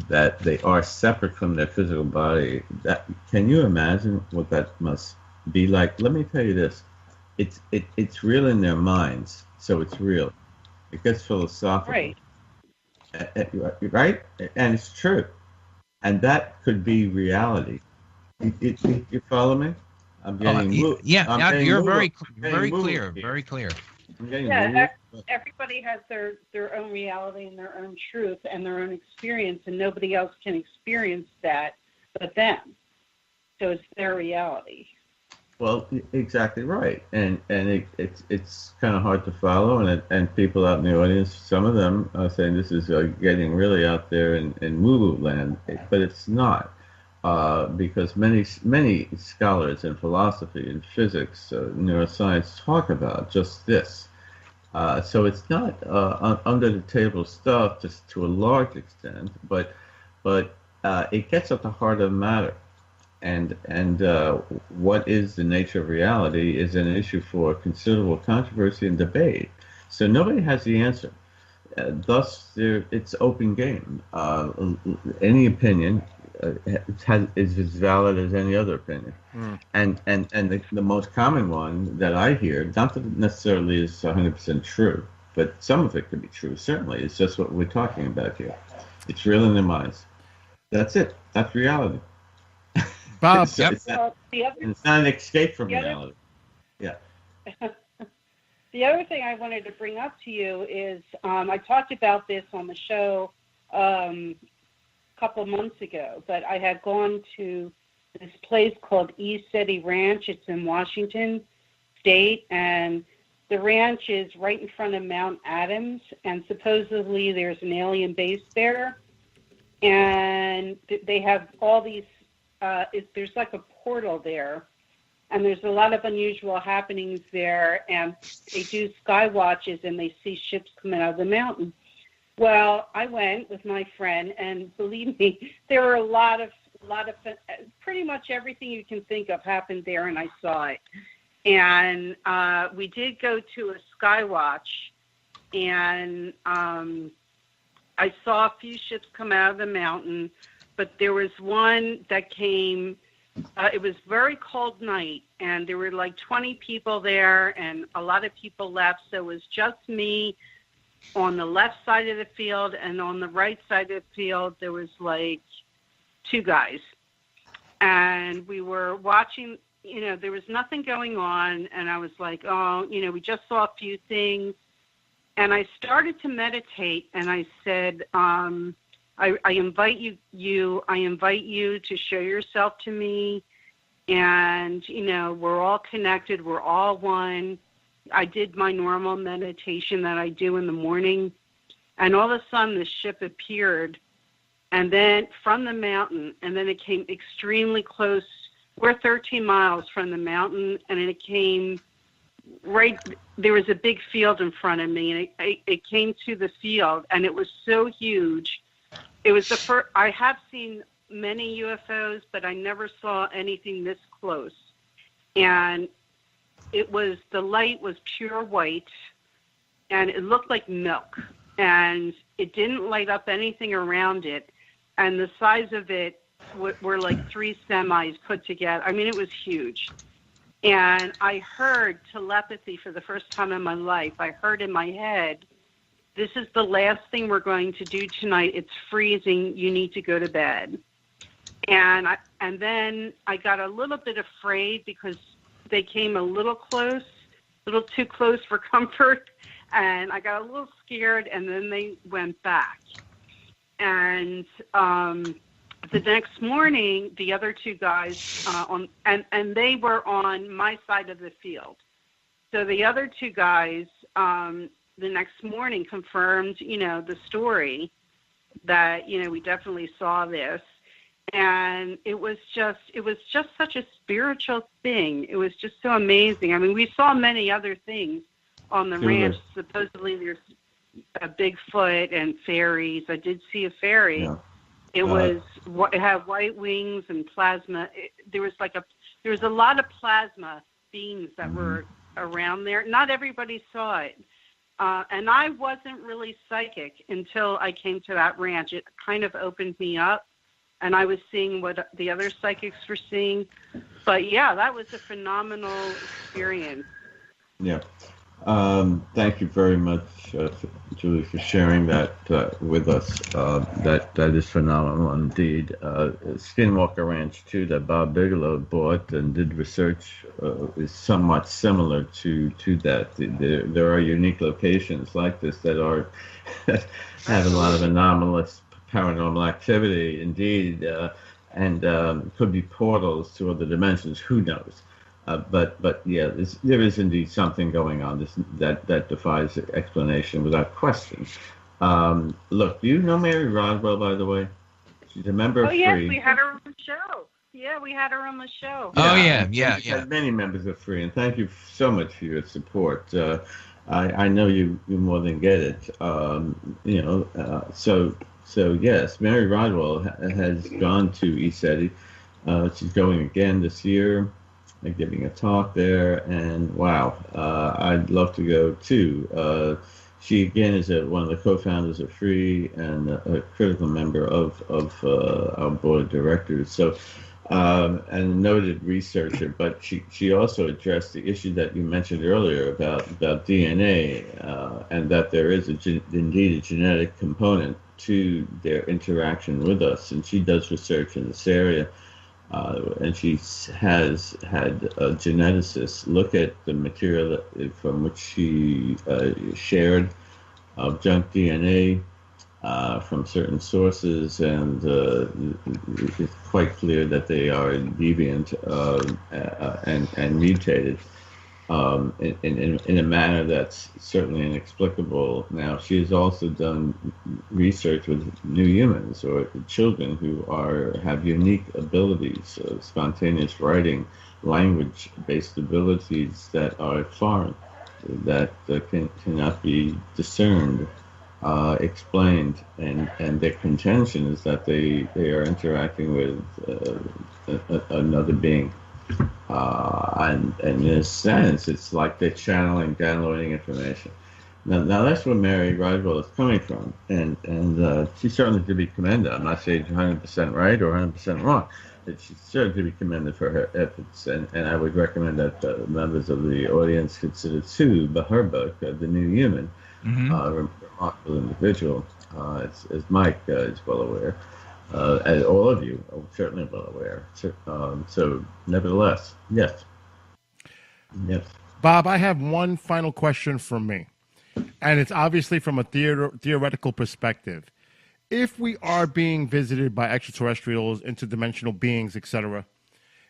that they are separate from their physical body. Can you imagine what that must be like? Let me tell you this. It's real in their minds, so it's real. It gets philosophical. Right. Right? And it's true. And that could be reality. You follow me? I'm getting moved. Yeah, you're very clear. Very clear. I'm getting moved. Everybody has their own reality and their own truth and their own experience, and nobody else can experience that but them. So it's their reality. Well, exactly right, and it's kind of hard to follow, and people out in the audience, some of them are saying this is getting really out there in woo-woo land, but it's not, because many scholars in philosophy and physics, neuroscience talk about just this. So it's not under the table stuff, just to a large extent, but it gets at the heart of the matter. And what is the nature of reality is an issue for considerable controversy and debate. So nobody has the answer. Thus, it's open game. Any opinion is as valid as any other opinion. And the most common one that I hear, not that it necessarily is 100% true, but some of it could be true, certainly. It's just what we're talking about here. It's real in their minds. That's it. That's reality. Bob, it's not an escape from reality. Yeah. The other thing I wanted to bring up to you is I talked about this on the show a couple months ago, but I had gone to this place called City Ranch. It's in Washington State, and the ranch is right in front of Mount Adams, and supposedly there's an alien base there, and they have all these there's like a portal there, and there's a lot of unusual happenings there, and they do sky watches, and they see ships coming out of the mountain. Well, I went with my friend, and believe me, there were a lot of pretty much everything you can think of happened there, and I saw it. And we did go to a sky watch, and I saw a few ships come out of the mountain. But there was one that came, it was very cold night, and there were like 20 people there, and a lot of people left, so it was just me on the left side of the field, and on the right side of the field, there was like 2 guys. And we were watching, there was nothing going on, and I was like, oh, we just saw a few things. And I started to meditate, and I said, I invite you to show yourself to me, and we're all connected, we're all one. I did my normal meditation that I do in the morning, and all of a sudden the ship appeared, and then from the mountain, and then it came extremely close. We're 13 miles from the mountain, and it came right. There was a big field in front of me, and it came to the field, and it was so huge. It was the first. I have seen many UFOs, but I never saw anything this close. And the light was pure white, and it looked like milk. And it didn't light up anything around it. And the size of it were like 3 semis put together. I mean, it was huge. And I heard telepathy for the first time in my life. I heard in my head, this is the last thing we're going to do tonight. It's freezing. You need to go to bed. And then I got a little bit afraid because they came a little too close for comfort. And I got a little scared, and then they went back. And the next morning, the other 2 guys, and they were on my side of the field. So the other 2 guys, the next morning confirmed, the story that, we definitely saw this. And it was just such a spiritual thing. It was just so amazing. I mean, we saw many other things on the ranch. Supposedly there's a Bigfoot and fairies. I did see a fairy. Yeah. It had white wings and plasma. There was a lot of plasma beings that were around there. Not everybody saw it. And I wasn't really psychic until I came to that ranch. It kind of opened me up, and I was seeing what the other psychics were seeing. But yeah, that was a phenomenal experience. Yeah. Thank you very much, Julie, for sharing that with us. That is phenomenal indeed. Skinwalker Ranch, too, that Bob Bigelow bought and did research, is somewhat similar to that. There are unique locations like this that have a lot of anomalous paranormal activity, indeed, and could be portals to other dimensions. Who knows? But yeah, there is indeed something going on that defies explanation without question. Look, do you know Mary Rodwell, by the way? She's a member of Free. Oh, yes, we had her on the show. Yeah, we had her on the show. Yeah. We've had many members of Free, and thank you so much for your support. I know you more than get it. So yes, Mary Rodwell has gone to ECETI. She's going again this year, giving a talk there, and wow, I'd love to go too. She again is one of the co-founders of Free and a critical member of our board of directors. So, and a noted researcher, but she also addressed the issue that you mentioned earlier about DNA, and that there is indeed a genetic component to their interaction with us, and she does research in this area. And she has had geneticists look at the material from which she shared of junk DNA from certain sources, and it's quite clear that they are deviant and mutated in a manner that's certainly inexplicable. Now, she has also done research with new humans or children who have unique abilities, spontaneous writing, language-based abilities that are foreign, that cannot be discerned, explained, and their contention is that they are interacting with another being. And in a sense, it's like they're channeling, downloading information. Now that's where Mary Rodwell is coming from, and she's certainly to be commended. I'm not saying she's 100% right or 100% wrong. She's certainly to be commended for her efforts, and I would recommend that members of the audience consider too her book, The New Human, remarkable individual, as Mike is well aware. As all of you are certainly well aware. So, nevertheless, yes. Bob, I have one final question from me, and it's obviously from a theoretical perspective. If we are being visited by extraterrestrials, interdimensional beings, etc.,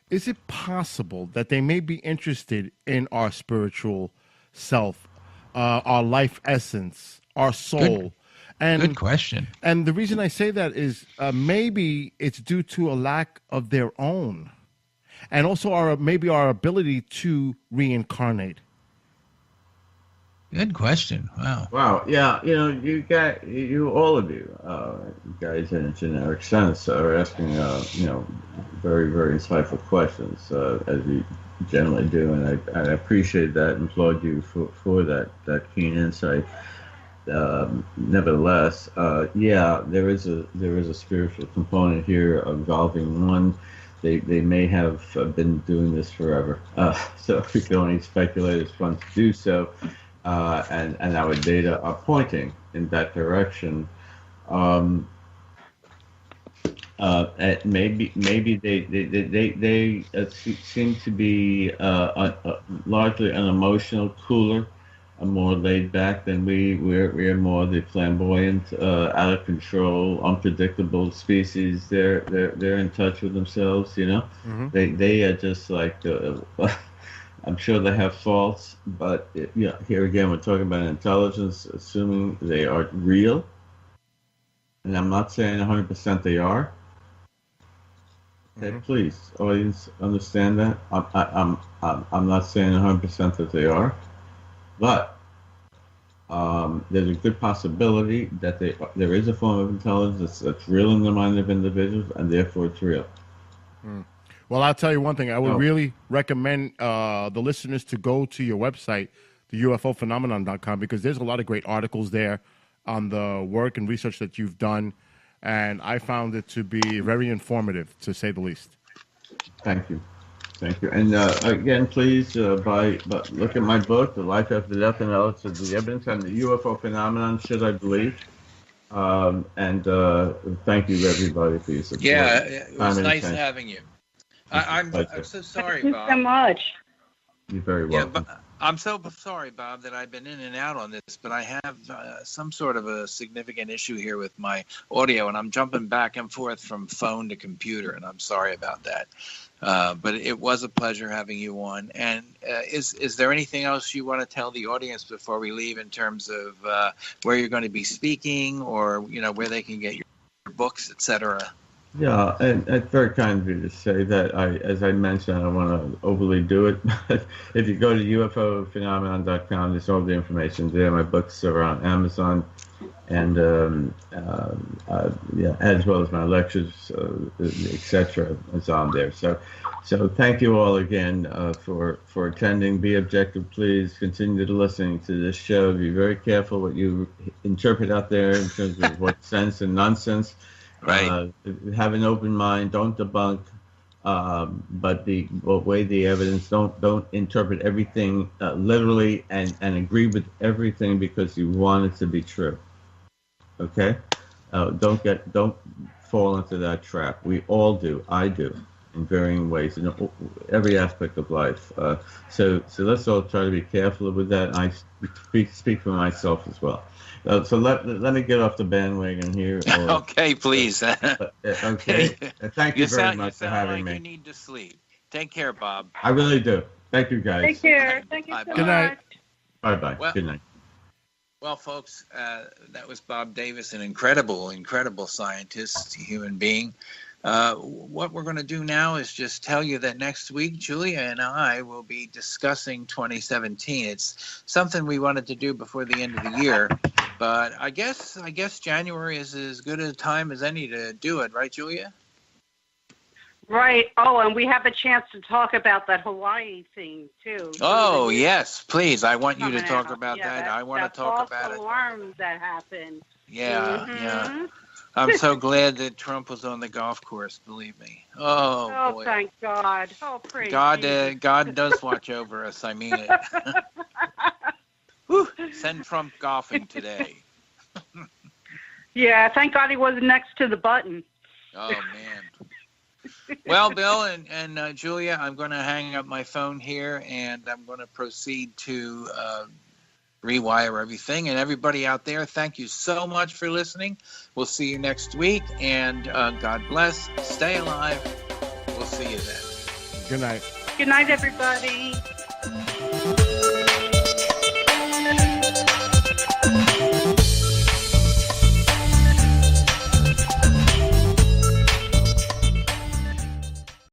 is it possible that they may be interested in our spiritual self, our life essence, our soul? Good question. And the reason I say that is maybe it's due to a lack of their own, and also maybe our ability to reincarnate. Good question. Wow. Yeah. All of you guys in a generic sense are asking, very, very insightful questions, as you generally do, and I appreciate that and applaud you for that keen insight. Nevertheless, there is a spiritual component here involving one. They may have been doing this forever, so we can only speculate. It's fun to do so, and our data are pointing in that direction. Maybe they seem to be largely an emotional, cooler, more laid back than we're more the flamboyant, out of control, unpredictable species. They're in touch with themselves, They are just like I'm sure they have faults, but here again we're talking about intelligence, assuming they are real, and I'm not saying 100% they are. Okay, please, audience, understand that. I'm not saying 100% that they are. But there's a good possibility that there is a form of intelligence that's real in the mind of individuals, and therefore it's real. Well, I'll tell you one thing. I would really recommend the listeners to go to your website, the UFOphenomenon.com, because there's a lot of great articles there on the work and research that you've done, and I found it to be very informative, to say the least. Thank you. And again, please look at my book, The Life After Death Analysis of the Evidence on the UFO Phenomenon, Should I Believe? And thank you, everybody, for your support. Yeah, it was nice having you. I'm so sorry, Bob. Thank you so much. You're very welcome. Yeah, I'm so sorry, Bob, that I've been in and out on this, but I have some sort of a significant issue here with my audio, and I'm jumping back and forth from phone to computer, and I'm sorry about that. But it was a pleasure having you on. And is there anything else you want to tell the audience before we leave in terms of where you're going to be speaking, or where they can get your books, etc.? Yeah, and it's very kind of you to say that. As I mentioned, I don't want to overly do it, but if you go to ufophenomenon.com, there's all the information there. My books are on Amazon, and as well as my lectures, etc. is on there. So thank you all again for attending. Be objective, please. Continue to listening to this show. Be very careful what you interpret out there in terms of what's sense and nonsense. Right. Have an open mind. Don't debunk, but weigh the evidence. Don't interpret everything literally and agree with everything because you want it to be true. Okay. Don't fall into that trap. We all do. I do, in varying ways in every aspect of life. So let's all try to be careful with that. I speak for myself as well. So let me get off the bandwagon here. Okay, please. Okay. Thank you very much for having me. You need to sleep. Take care, Bob. I really do. Thank you, guys. Take care. Thank you so much. Good night. Bye-bye. Well, good night. Well, folks, that was Bob Davis, an incredible scientist, human being. What we're going to do now is just tell you that next week, Julia and I will be discussing 2017. It's something we wanted to do before the end of the year, but I guess January is as good a time as any to do it, right, Julia? Right. Oh, and we have a chance to talk about that Hawaii thing too. Oh, yes, please. I want you to talk about that. I want to talk about it. That alarm that happened. Yeah, yeah. I'm so glad that Trump was on the golf course, believe me. Oh boy. Thank God. Oh, praise God does watch over us. I mean it. Whew, send Trump golfing today. Yeah, thank God he wasn't next to the button. Oh, man. Well, Bill and Julia, I'm going to hang up my phone here, and I'm going to proceed to rewire everything. And everybody out there, thank you so much for listening. We'll see you next week, and God bless. Stay alive. We'll see you then. Good night. Good night, everybody.